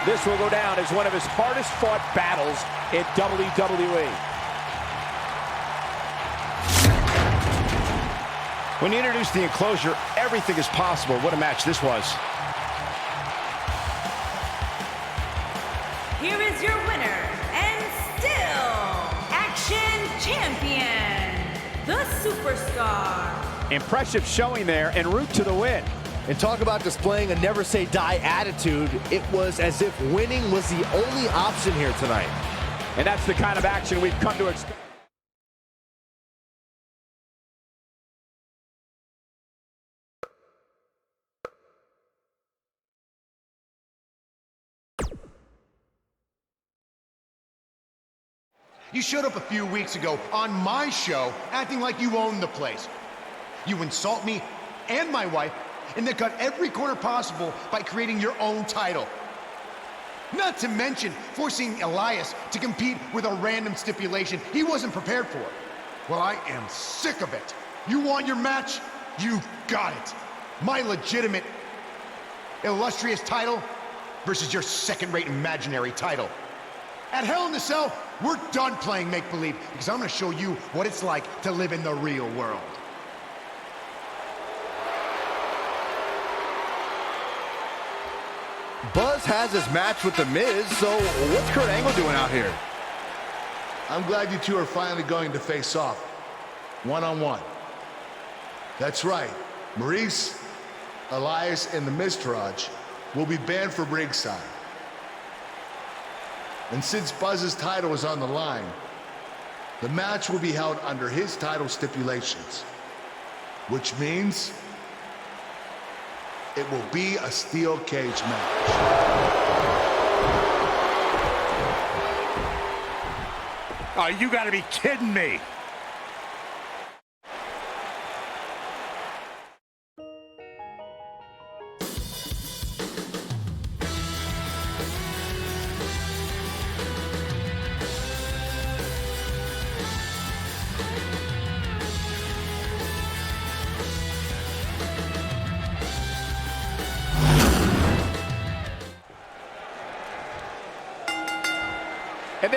This will go down as one of his hardest fought battles in WWE. When you introduce the enclosure, everything is possible. What a match this was. Here is your winner, and still Action Champion, the Superstar. Impressive showing there, en route to the win. And talk about displaying a never say die attitude. It was as if winning was the only option here tonight. And that's the kind of action we've come to expect. You showed up a few weeks ago on my show acting like you owned the place. You insult me and my wife, and then cut every corner possible by creating your own title. Not to mention forcing Elias to compete with a random stipulation he wasn't prepared for. Well, I am sick of it. You want your match? You got it. My legitimate, illustrious title versus your second-rate imaginary title. At Hell in the Cell, we're done playing make-believe because I'm going to show you what it's like to live in the real world. Buzz has his match with The Miz, so what's Kurt Angle doing out here? I'm glad you two are finally going to face off, one-on-one. That's right, Maurice, Elias, and the Miztourage will be banned from ringside. And since Buzz's title is on the line, the match will be held under his title stipulations, which means it will be a steel cage match. Oh, you gotta be kidding me.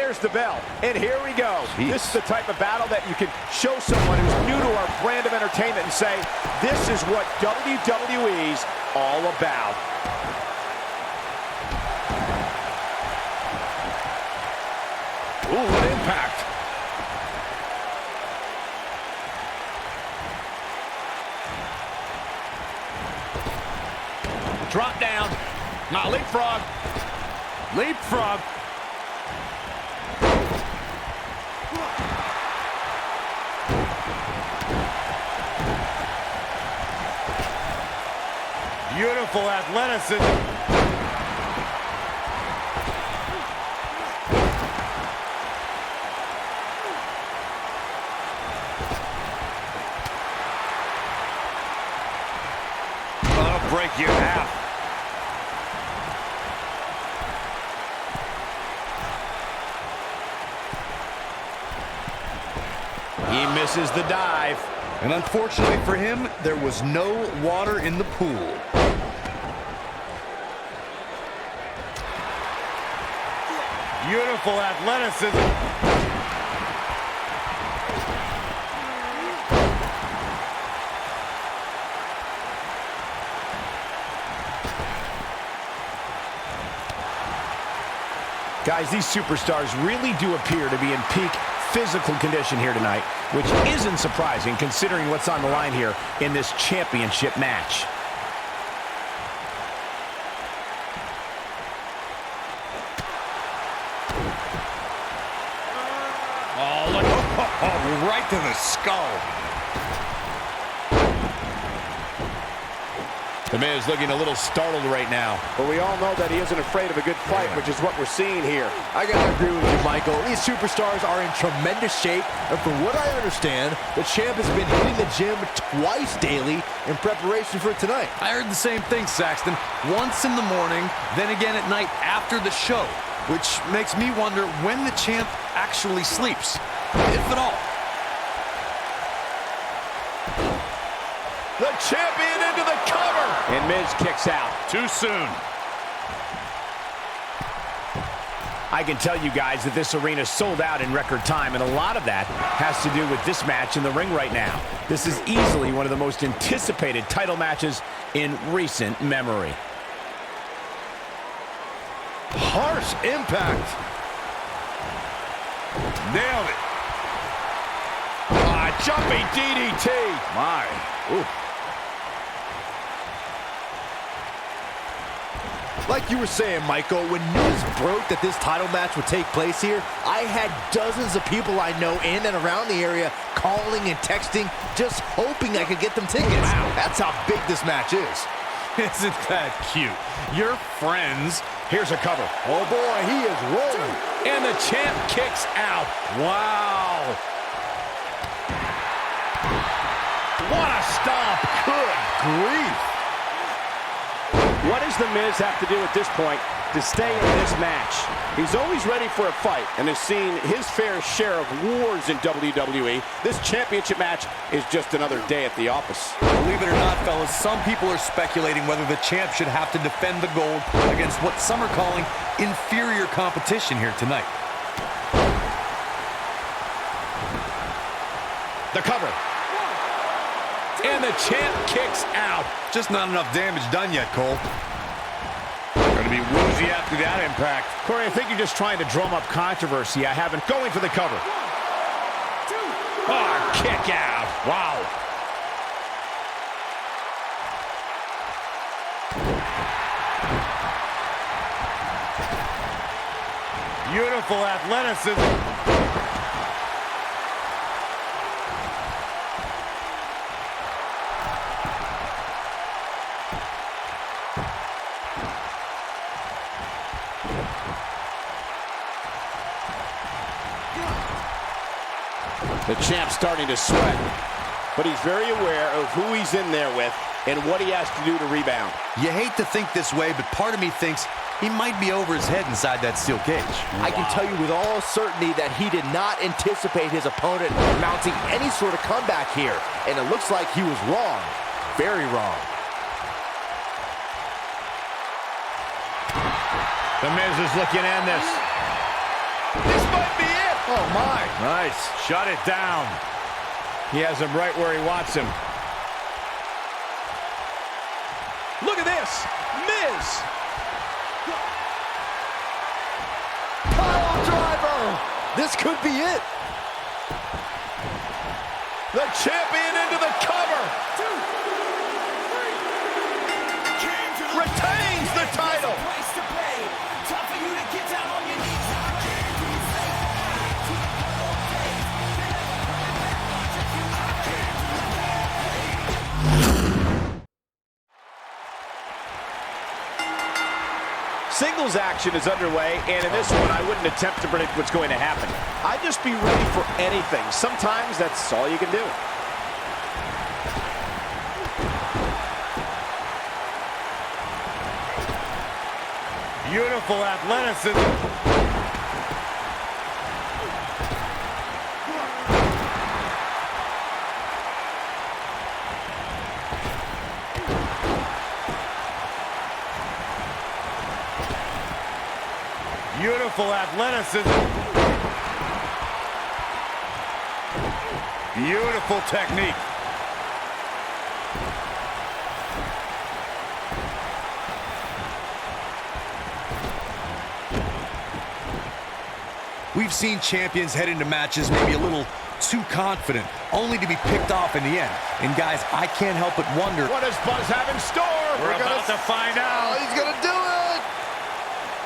there's the bell, and here we go. This is the type of battle that you can show someone who's new to our brand of entertainment and say, this is what WWE's all about. Ooh, what impact. Drop down. Now leapfrog. Leapfrog. Beautiful athleticism. That'll break you in half. He misses the dive. And unfortunately for him, there was no water in the pool. Beautiful athleticism. Guys, these superstars really do appear to be in peak physical condition here tonight, which isn't surprising considering what's on the line here in this championship match. Oh, look. Oh, right to the skull. The Miz looking a little startled right now. But we all know that he isn't afraid of a good fight, which is what we're seeing here. I gotta agree with you, Michael. These superstars are in tremendous shape, and from what I understand, the champ has been hitting the gym twice daily in preparation for tonight. I heard the same thing, Saxton. Once in the morning, then again at night after the show, which makes me wonder when the champ actually sleeps, if at all. The champion into the cover. And Miz kicks out. Too soon. I can tell you guys that this arena sold out in record time, and a lot of that has to do with this match in the ring right now. This is easily one of the most anticipated title matches in recent memory. Harsh impact. Nailed it. Jumping DDT. My. Ooh. Like you were saying, Michael, when news broke that this title match would take place here, I had dozens of people I know in and around the area calling and texting, just hoping I could get them tickets. Wow. That's how big this match is. Isn't that cute? Your friends. Here's a cover. Oh boy, he is rolling. And the champ kicks out. Wow. What a stomp. Good grief. What does The Miz have to do at this point to stay in this match? He's always ready for a fight and has seen his fair share of wars in WWE. This championship match is just another day at the office. Believe it or not, fellas, some people are speculating whether the champ should have to defend the gold against what some are calling inferior competition here tonight. The cover. And the champ kicks out. Just not enough damage done yet, Cole. Going to be woozy after that impact. Corey, I think you're just trying to drum up controversy. I haven't. Going for the cover. 1, 2. Oh, kick out. Wow. Beautiful athleticism. The champ's starting to sweat, but he's very aware of who he's in there with and what he has to do to rebound. You hate to think this way, but part of me thinks he might be over his head inside that steel cage. I can tell you with all certainty that he did not anticipate his opponent mounting any sort of comeback here, and it looks like he was wrong. Very wrong. The Miz is looking to end this. This might Nice. Shut it down. He has him right where he wants him. Look at this. Miz. Pile driver. This could be it. The champion into the cover. 2, 3. Retains the title. Singles action is underway, and in this one, I wouldn't attempt to predict what's going to happen. I'd just be ready for anything. Sometimes that's all you can do. Beautiful athleticism. Beautiful athleticism. Beautiful technique. We've seen champions head into matches maybe a little too confident, only to be picked off in the end. And guys, I can't help but wonder, What does Buzz have in store? We're about to find out. oh, he's gonna do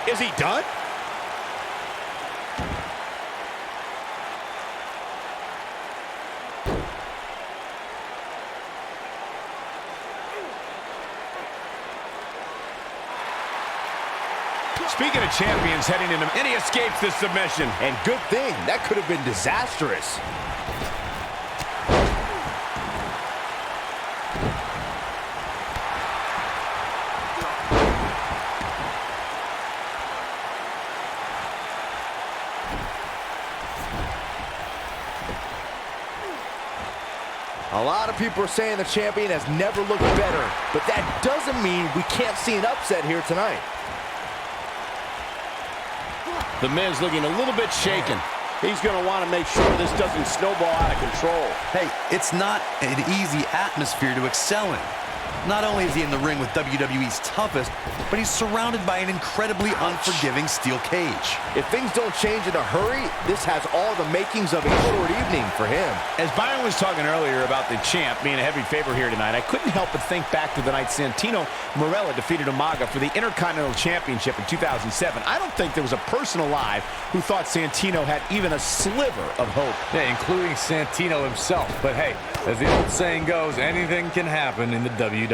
it! Is he done? Speaking of champions heading into... And he escapes this submission. And good thing, that could have been disastrous. A lot of people are saying the champion has never looked better, but that doesn't mean we can't see an upset here tonight. The Miz looking a little bit shaken. He's going to want to make sure this doesn't snowball out of control. Hey, it's not an easy atmosphere to excel in. Not only is he in the ring with WWE's toughest, but he's surrounded by an incredibly unforgiving steel cage. If things don't change in a hurry, this has all the makings of a short evening for him. As Byron was talking earlier about the champ being a heavy favorite here tonight, I couldn't help but think back to the night Santino Marella defeated Umaga for the Intercontinental Championship in 2007. I don't think there was a person alive who thought Santino had even a sliver of hope. Yeah, including Santino himself. But hey, as the old saying goes, anything can happen in the WWE.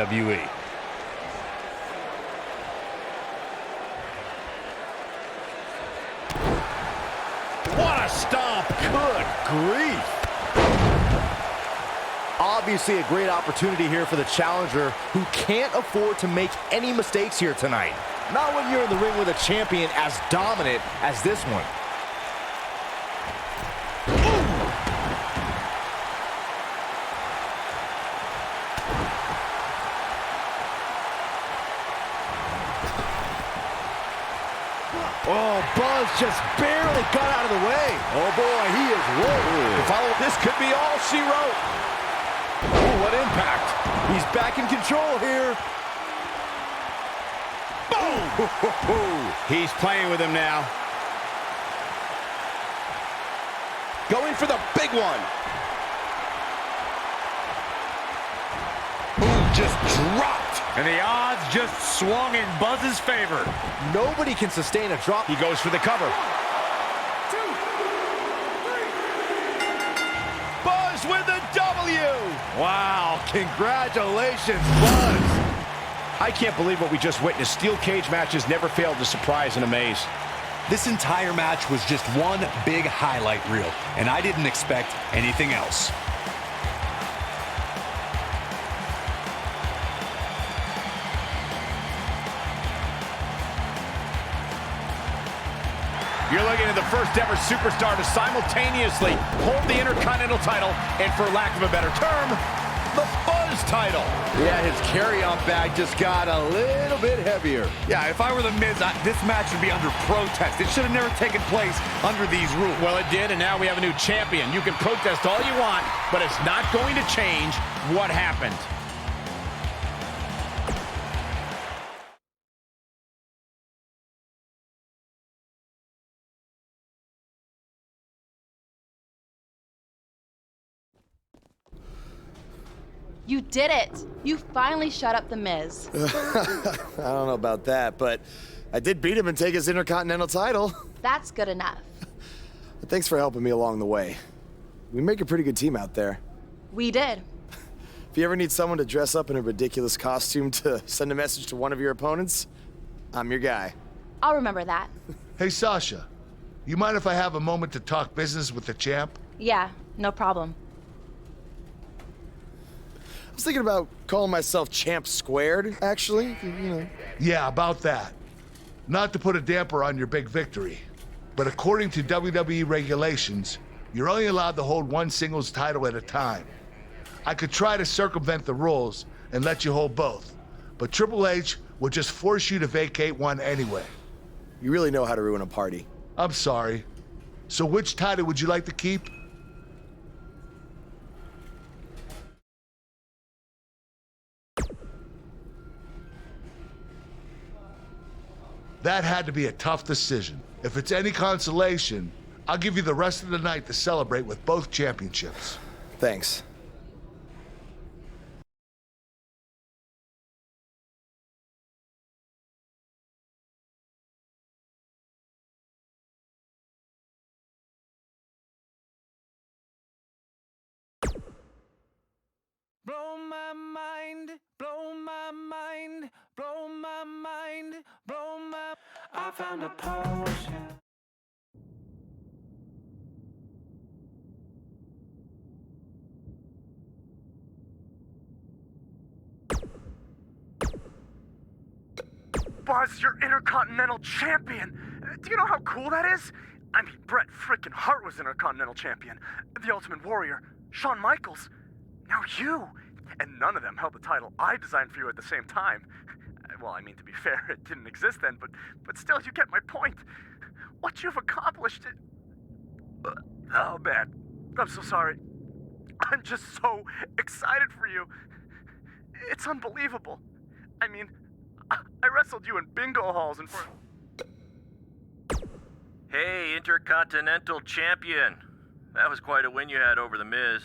What a stomp! Good grief! Obviously a great opportunity here for the challenger who can't afford to make any mistakes here tonight. Not when you're in the ring with a champion as dominant as this one. Oh, Buzz just barely got out of the way. Oh boy, he is rolling. To follow, this could be all she wrote. Oh, what impact. He's back in control here. Boom! He's playing with him now. Going for the big one. Boom, just dropped. And the odds just swung in Buzz's favor. Nobody can sustain a drop. He goes for the cover. 1, 2, 3. Buzz with the W! Wow, congratulations, Buzz. I can't believe what we just witnessed. Steel cage matches never fail to surprise and amaze. This entire match was just one big highlight reel, and I didn't expect anything else. You're looking at the first ever superstar to simultaneously hold the Intercontinental title and, for lack of a better term, the Buzz title. Yeah, his carry-on bag just got a little bit heavier. Yeah, if I were The Miz, this match would be under protest. It should have never taken place under these rules. Well, it did, and now we have a new champion. You can protest all you want, but it's not going to change what happened. You did it! You finally shut up The Miz. I don't know about that, but I did beat him and take his Intercontinental title. That's good enough. But thanks for helping me along the way. We make a pretty good team out there. We did. If you ever need someone to dress up in a ridiculous costume to send a message to one of your opponents, I'm your guy. I'll remember that. Hey, Sasha, you mind if I have a moment to talk business with the champ? Yeah, no problem. I was thinking about calling myself Champ Squared, actually, you know. Yeah, about that. Not to put a damper on your big victory, but according to WWE regulations, you're only allowed to hold one singles title at a time. I could try to circumvent the rules and let you hold both, but Triple H would just force you to vacate one anyway. You really know how to ruin a party. I'm sorry. So which title would you like to keep? That had to be a tough decision. If it's any consolation, I'll give you the rest of the night to celebrate with both championships. Thanks. Blow my mind, blow my mind, blow my mind, blow my... I found a potion. Buzz, you're Intercontinental Champion. Do you know how cool that is? I mean, Bret frickin' Hart was Intercontinental Champion. The Ultimate Warrior, Shawn Michaels. Now you. And none of them held the title I designed for you at the same time. Well, I mean, to be fair, it didn't exist then, but still, you get my point. What you've accomplished... Oh, man. I'm so sorry. I'm just so excited for you. It's unbelievable. I mean, I wrestled you in bingo halls and for... Hey, Intercontinental Champion. That was quite a win you had over The Miz.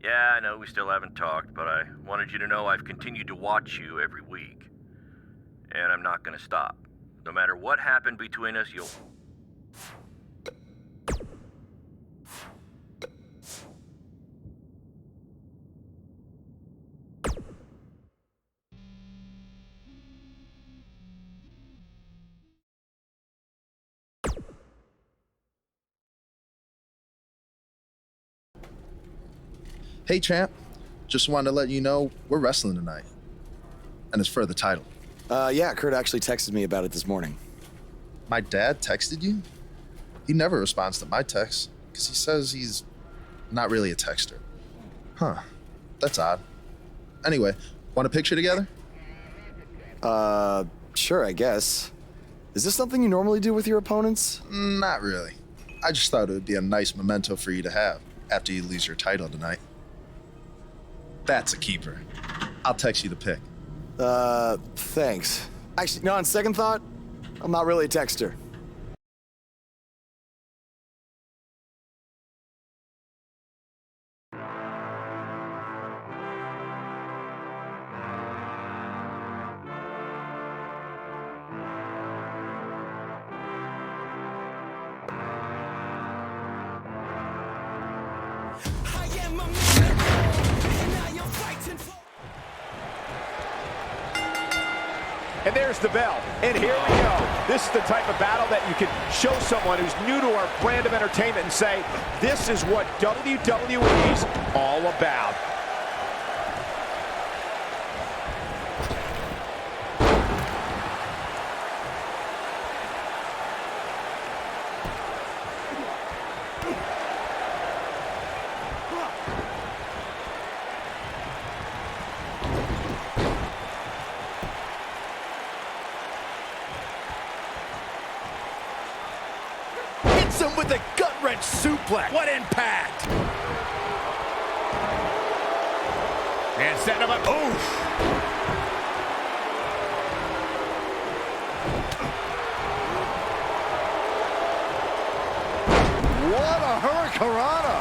Yeah, I know we still haven't talked, but I wanted you to know I've continued to watch you every week. And I'm not gonna stop. No matter what happened between us, you'll... Hey, champ. Just wanted to let you know we're wrestling tonight. And it's for the title. Yeah, Kurt actually texted me about it this morning. My dad texted you? He never responds to my texts because he says he's not really a texter. Huh. That's odd. Anyway, want a picture together? Sure, I guess. Is this something you normally do with your opponents? Not really. I just thought it would be a nice memento for you to have after you lose your title tonight. That's a keeper. I'll text you the pic. Thanks. Actually, no, on second thought, I'm not really a texter. And there's the bell. And here we go. This is the type of battle that you can show someone who's new to our brand of entertainment and say, this is what WWE's all about. him with a gut-wrench suplex. What impact! And setting him up. Oof! What a hurricanrana!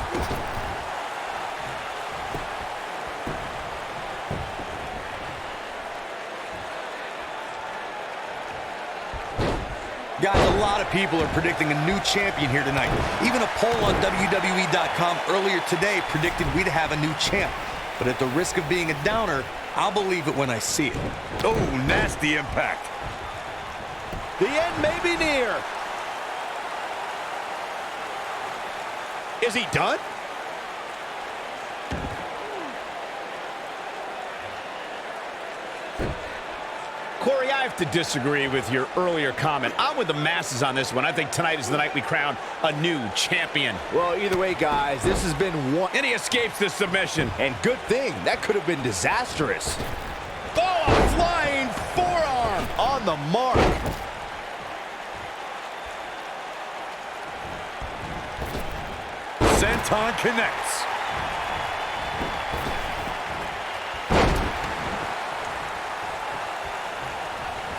Guys, a lot of people are predicting a new champion here tonight. Even a poll on WWE.com earlier today predicted we'd have a new champ. But at the risk of being a downer, I'll believe it when I see it. Oh, nasty impact. The end may be near. Is he done? Corey, I have to disagree with your earlier comment. I'm with the masses on this one. I think tonight is the night we crown a new champion. Well, either way, guys, this has been one. And he escapes the submission. And good thing, that could have been disastrous. Oh, a flying forearm. On the mark. Senton connects.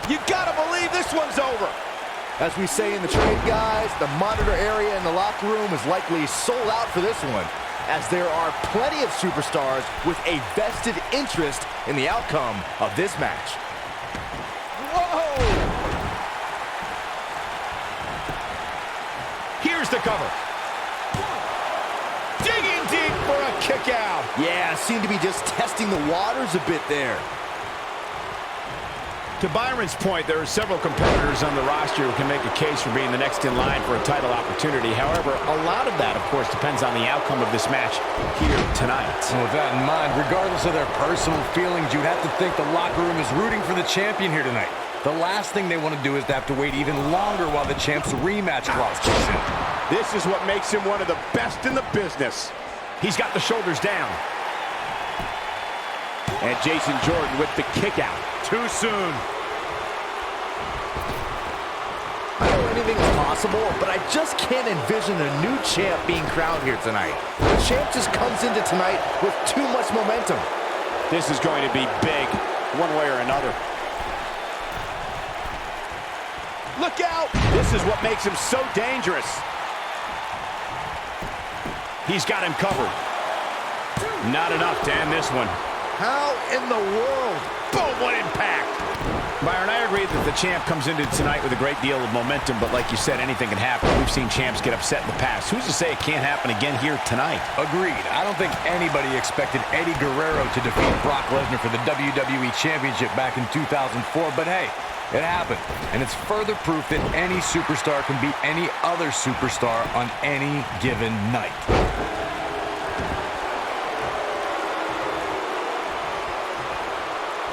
You gotta believe this one's over. As we say in the trade, guys, the monitor area in the locker room is likely sold out for this one, as there are plenty of superstars with a vested interest in the outcome of this match. Whoa! Here's the cover. Digging deep for a kick out. Yeah, seemed to be just testing the waters a bit there. To Byron's point, there are several competitors on the roster who can make a case for being the next in line for a title opportunity. However, a lot of that, of course, depends on the outcome of this match here tonight. And with that in mind, regardless of their personal feelings, you'd have to think the locker room is rooting for the champion here tonight. The last thing they want to do is to have to wait even longer while the champ's rematch clause kicks in. This is what makes him one of the best in the business. He's got the shoulders down. And Jason Jordan with the kick out. Too soon. I know anything is possible, but I just can't envision a new champ being crowned here tonight. The champ just comes into tonight with too much momentum. This is going to be big, one way or another. Look out! This is what makes him so dangerous. He's got him covered. Not enough to end this one. How in the world? Boom, what impact! Byron, I agree that the champ comes into tonight with a great deal of momentum, but like you said, anything can happen. We've seen champs get upset in the past. Who's to say it can't happen again here tonight? Agreed. I don't think anybody expected Eddie Guerrero to defeat Brock Lesnar for the WWE Championship back in 2004, but hey, it happened. And it's further proof that any superstar can beat any other superstar on any given night.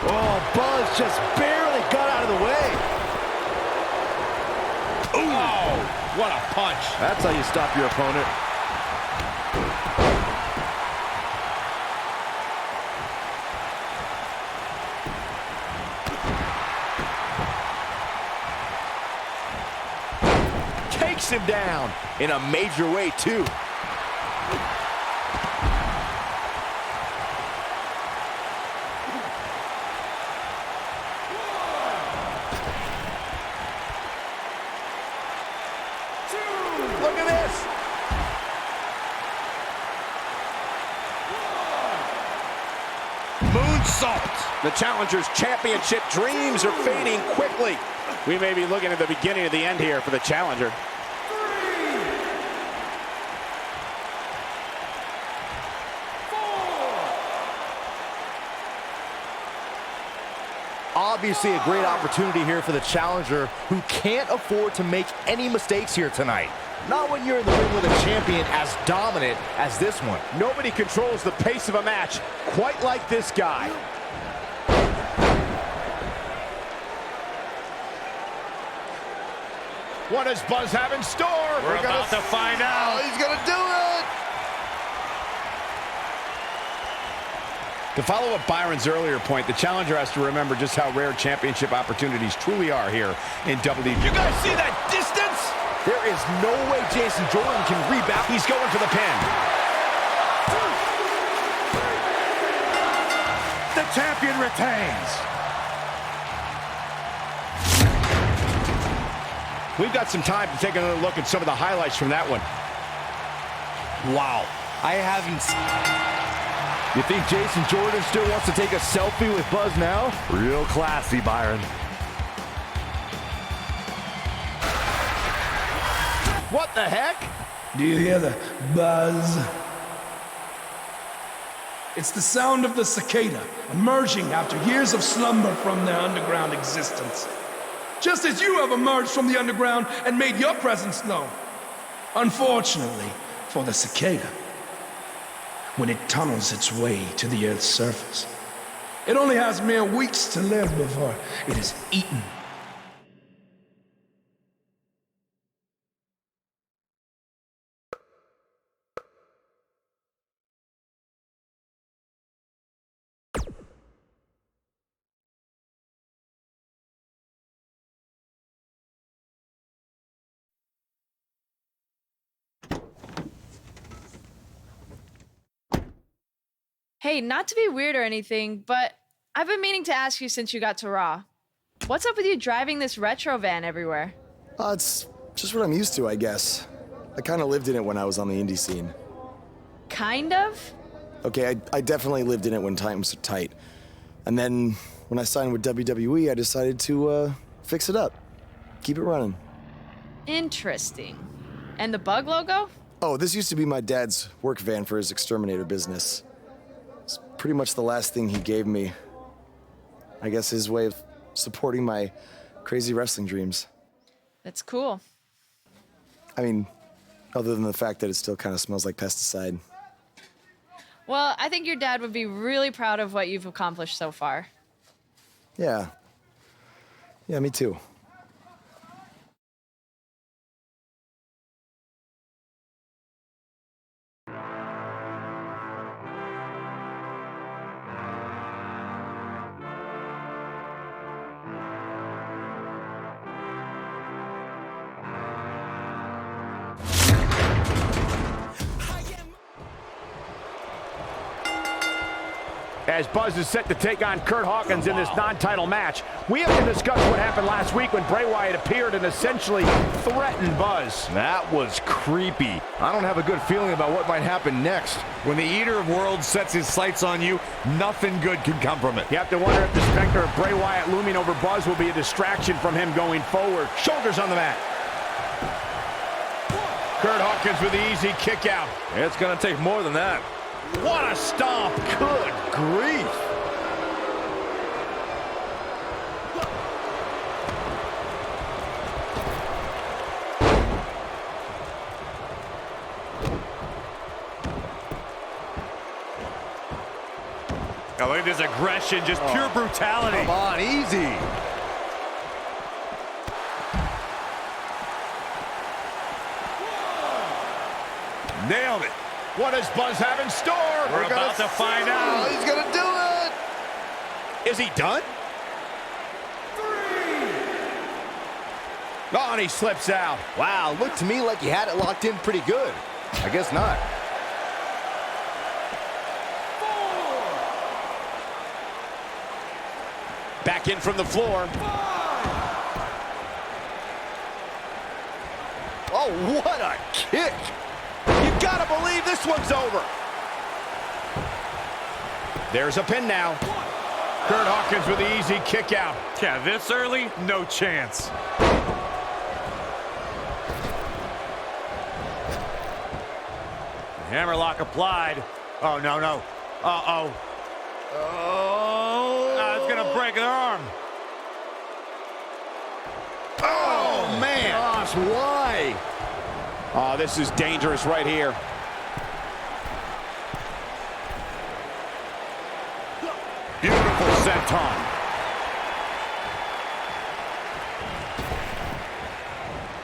Oh, Buzz just barely got out of the way. Ooh. Oh, what a punch. That's how you stop your opponent. Takes him down in a major way, too. Look at this. Moonsault. The Challenger's championship dreams are fading quickly. We may be looking at the beginning of the end here for the Challenger. Obviously a great opportunity here for the challenger, who can't afford to make any mistakes here tonight. Not when you're in the ring with a champion as dominant as this one. Nobody controls the pace of a match quite like this guy. What does Buzz have in store? We're about to find out. He's gonna do it! To follow up Byron's earlier point, the challenger has to remember just how rare championship opportunities truly are here in WWE. You guys see that distance? There is no way Jason Jordan can rebound. He's going for the pin. The champion retains. We've got some time to take another look at some of the highlights from that one. Wow. I haven't seen... You think Jason Jordan still wants to take a selfie with Buzz now? Real classy, Byron. What the heck? Do you hear the buzz? It's the sound of the cicada emerging after years of slumber from their underground existence. Just as you have emerged from the underground and made your presence known. Unfortunately for the cicada, when it tunnels its way to the Earth's surface, it only has mere weeks to live before it is eaten. Hey, not to be weird or anything, but I've been meaning to ask you since you got to Raw. What's up with you driving this retro van everywhere? It's just what I'm used to, I guess. I kind of lived in it when I was on the indie scene. Kind of? Okay, I definitely lived in it when times were tight. And then when I signed with WWE, I decided to fix it up. Keep it running. Interesting. And the bug logo? Oh, this used to be my dad's work van for his exterminator business. It's pretty much the last thing he gave me. I guess his way of supporting my crazy wrestling dreams. That's cool. I mean, other than the fact that it still kind of smells like pesticide. Well, I think your dad would be really proud of what you've accomplished so far. Yeah. Yeah, me too. As Buzz is set to take on Kurt Hawkins in this non-title match, we have to discuss what happened last week when Bray Wyatt appeared and essentially threatened Buzz. That was creepy. I don't have a good feeling about what might happen next. When the Eater of Worlds sets his sights on you, nothing good can come from it. You have to wonder if the specter of Bray Wyatt looming over Buzz will be a distraction from him going forward. Shoulders on the mat. Kurt Hawkins with the easy kick out. It's going to take more than that. What a stomp! Good grief! Oh, look at this aggression, just pure brutality. Come on, easy. Nailed it. What does Buzz have in store? We're about to find out. He's gonna do it. Is he done? 3. Oh, and he slips out. Wow, looked to me like he had it locked in pretty good. I guess not. 4. Back in from the floor. 5. Oh, what a kick. You gotta believe this one's over. There's a pin now. Kurt Hawkins with the easy kick out. Yeah, this early, no chance. Hammerlock applied. Oh, no, no. Uh-oh. Oh. It's gonna break their arm. Oh, man. Gosh, why? Oh, this is dangerous right here. Beautiful senton.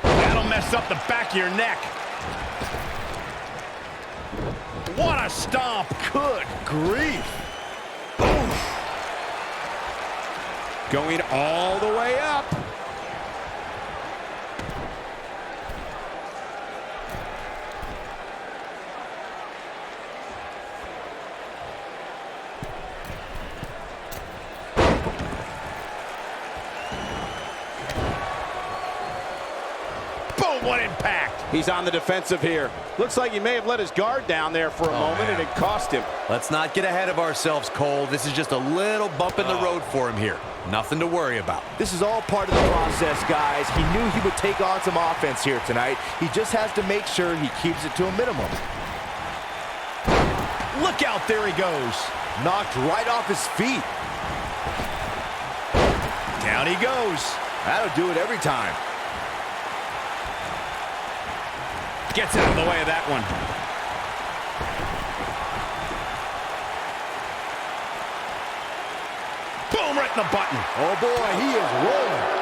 That'll mess up the back of your neck. What a stomp. Good grief. Oof. Going all the way up. He's on the defensive here. Looks like he may have let his guard down there for a moment, and it cost him. Let's not get ahead of ourselves, Cole. This is just a little bump in the road for him here. Nothing to worry about. This is all part of the process, guys. He knew he would take on some offense here tonight. He just has to make sure he keeps it to a minimum. Look out, there he goes. Knocked right off his feet. Down he goes. That'll do it every time. Gets out of the way of that one. Boom, right in the button. Oh boy, he is rolling.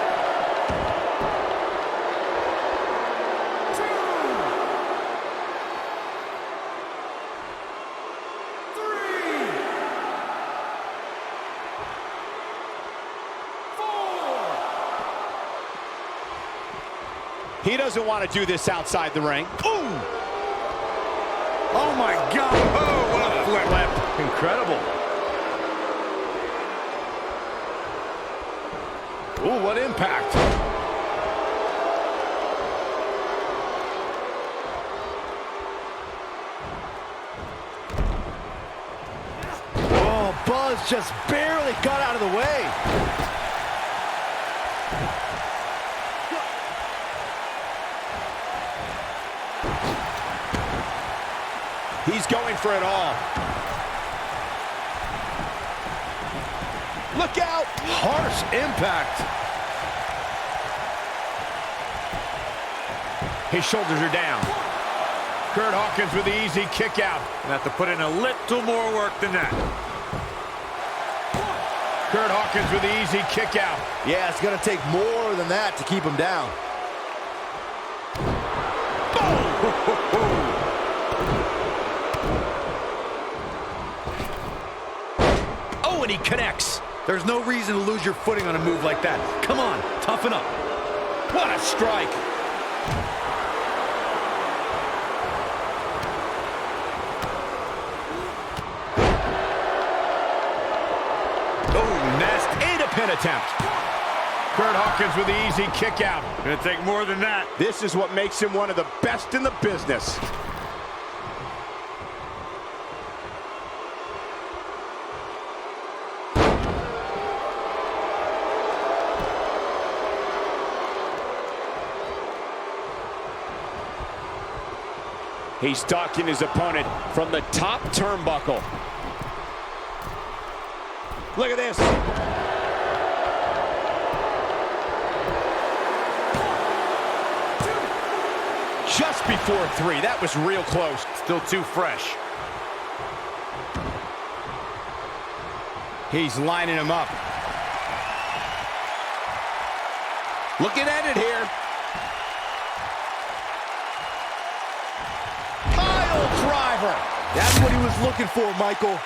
He doesn't want to do this outside the ring. Ooh! Oh my God! Oh, what a flip! Incredible! Ooh, what impact! Oh, Buzz just barely got out of the way. He's going for it all. Look out! Harsh impact. His shoulders are down. Kurt Hawkins with the easy kick out. Gonna have to put in a little more work than that. Kurt Hawkins with the easy kick out. Yeah, it's gonna take more than that to keep him down. Oh, and he connects. There's no reason to lose your footing on a move like that. Come on, toughen up. What a strike. Oh, nest and a pin attempt. Kurt Hawkins with the easy kick out. Gonna take more than that. This is what makes him one of the best in the business. He's stalking his opponent from the top turnbuckle. Look at this. Just before 3. That was real close. Still too fresh. He's lining him up. Looking at it here. Driver. That's what he was looking for, Michael.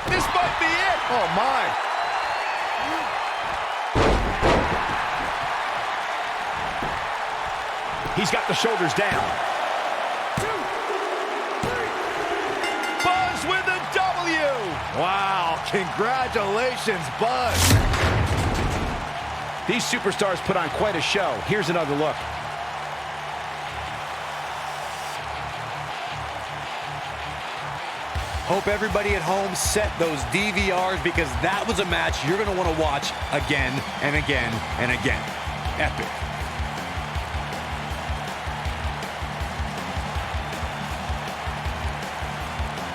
This might be it. Oh, my. He's got the shoulders down. 2, 3. Buzz with a W. Wow, congratulations, Buzz. These superstars put on quite a show. Here's another look. Hope everybody at home set those DVRs because that was a match you're going to want to watch again and again and again. Epic.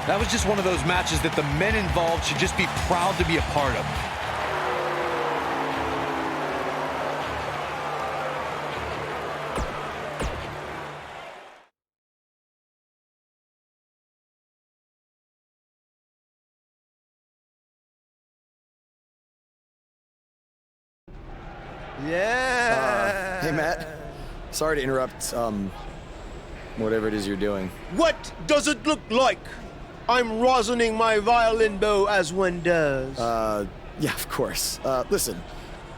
That was just one of those matches that the men involved should just be proud to be a part of. Yeah. Hey, Matt. Sorry to interrupt, whatever it is you're doing. What does it look like? I'm rosining my violin bow as one does. Yeah, of course. Listen,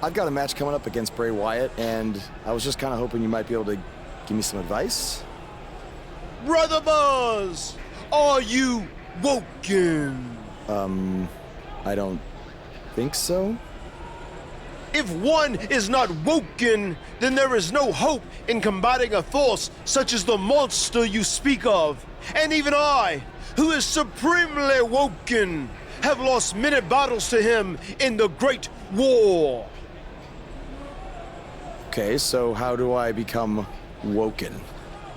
I've got a match coming up against Bray Wyatt, and I was just kind of hoping you might be able to give me some advice. Brother Buzz, are you woken? I don't think so. If one is not woken, then there is no hope in combating a force such as the monster you speak of. And even I, who is supremely woken, have lost many battles to him in the Great War. Okay, so how do I become woken?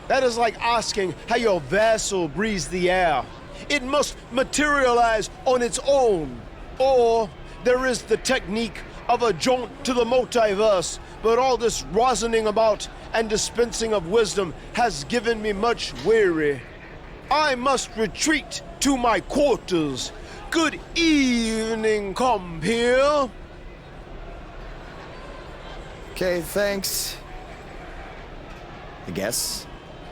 That is like asking how your vessel breathes the air. It must materialize on its own. Or there is the technique of a jaunt to the multiverse, but all this reasoning about and dispensing of wisdom has given me much weary. I must retreat to my quarters. Good evening, compeer. Okay, thanks. I guess.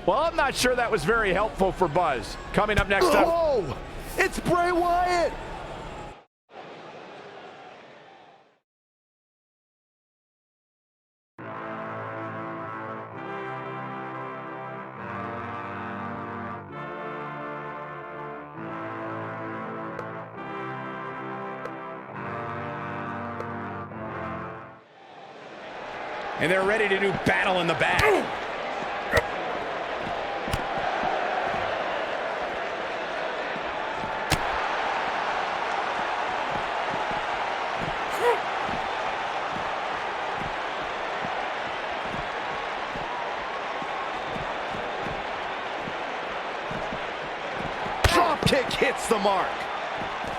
Well, I'm not sure that was very helpful for Buzz. Coming up next up... Oh! It's Bray Wyatt! And they're ready to do battle in the bag. Drop kick hits the mark.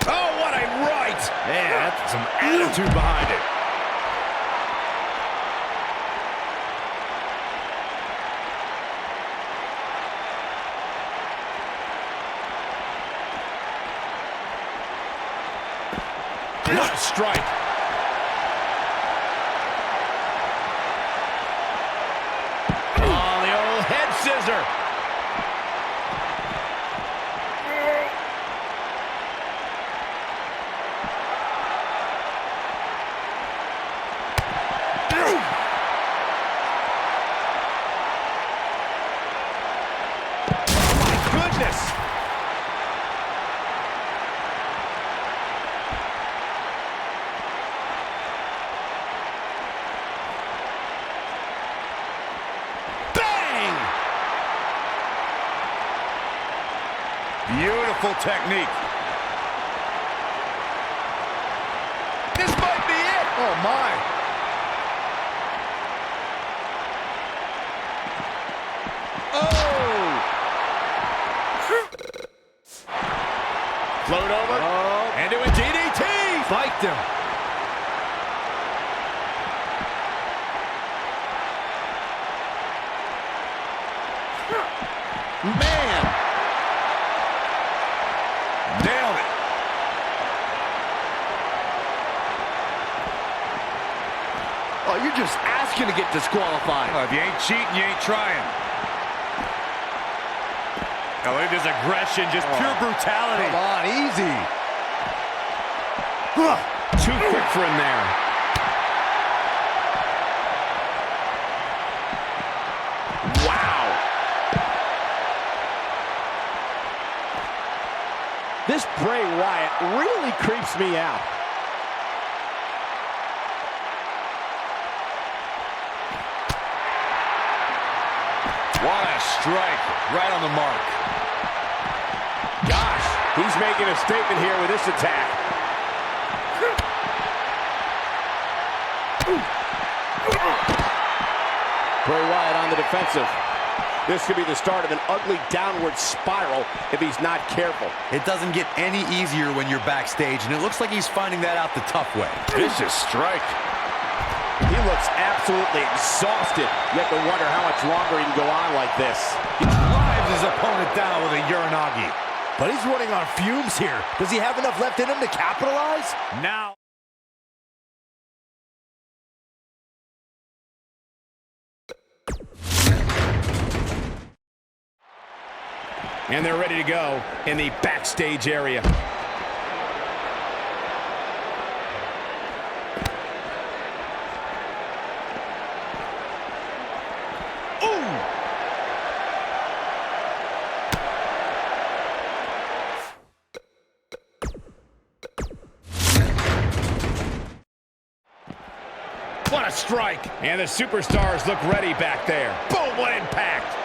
Oh, what a right! Man, that's some attitude behind it. What a strike! Oh, the old head scissor! Oh, my goodness! Beautiful technique. This might be it. Oh, my. Oh! Float over. Oh. And do a DDT. Spiked him. Man. Nailed it. Oh, you're just asking to get disqualified. If you ain't cheating, you ain't trying. Oh, look at this aggression, just pure brutality. Come on, easy. Too quick for him there. Wow. This Bray Wyatt really creeps me out. What a strike, right on the mark. Gosh, he's making a statement here with this attack. Bray Wyatt on the defensive. This could be the start of an ugly downward spiral if he's not careful. It doesn't get any easier when you're backstage, and it looks like he's finding that out the tough way. Vicious strike. He looks absolutely exhausted. You have to wonder how much longer he can go on like this. He drives his opponent down with a Uranagi. But he's running on fumes here. Does he have enough left in him to capitalize? Now. And they're ready to go in the backstage area. a strike. And the superstars look ready back there. Boom, what impact.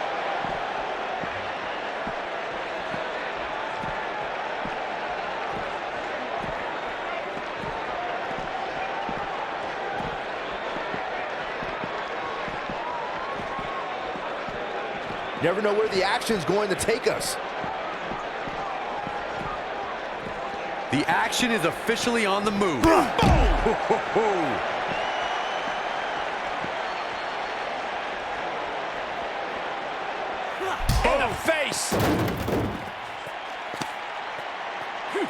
Never know where the action's going to take us. The action is officially on the move. In the face.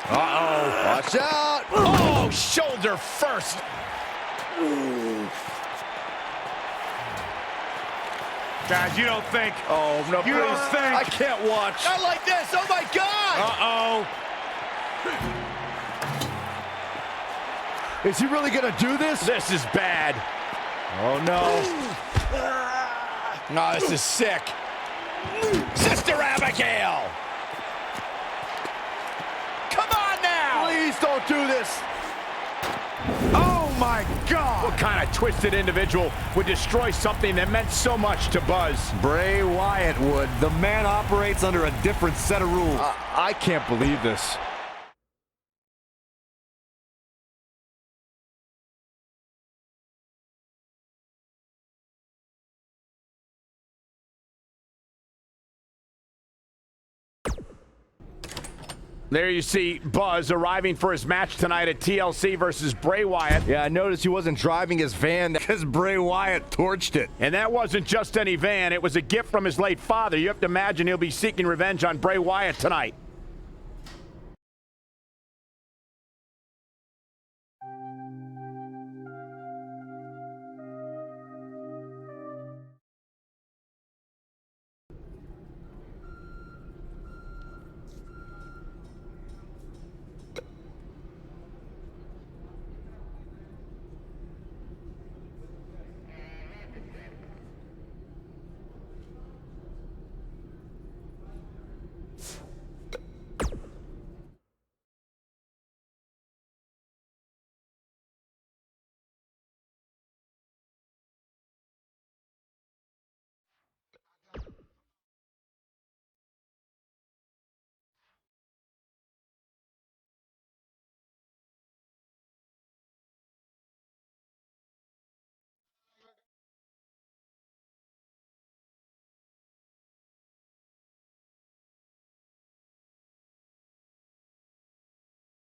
Uh-oh. Watch out. Oh, shoulder first. Guys, you don't think. Oh, no, You don't think. I can't watch. Not like this. Oh, my God. Uh-oh. Is he really going to do this? This is bad. Oh, no. Oh, this is sick. Sister Abigail. Come on now. Please don't do this. Oh, my God. What kind of twisted individual would destroy something that meant so much to Buzz? Bray Wyatt would. The man operates under a different set of rules. I can't believe this. There you see Buzz arriving for his match tonight at TLC versus Bray Wyatt. Yeah, I noticed he wasn't driving his van Because Bray Wyatt torched it. And that wasn't just any van, it was a gift from his late father. You have to imagine he'll be seeking revenge on Bray Wyatt tonight.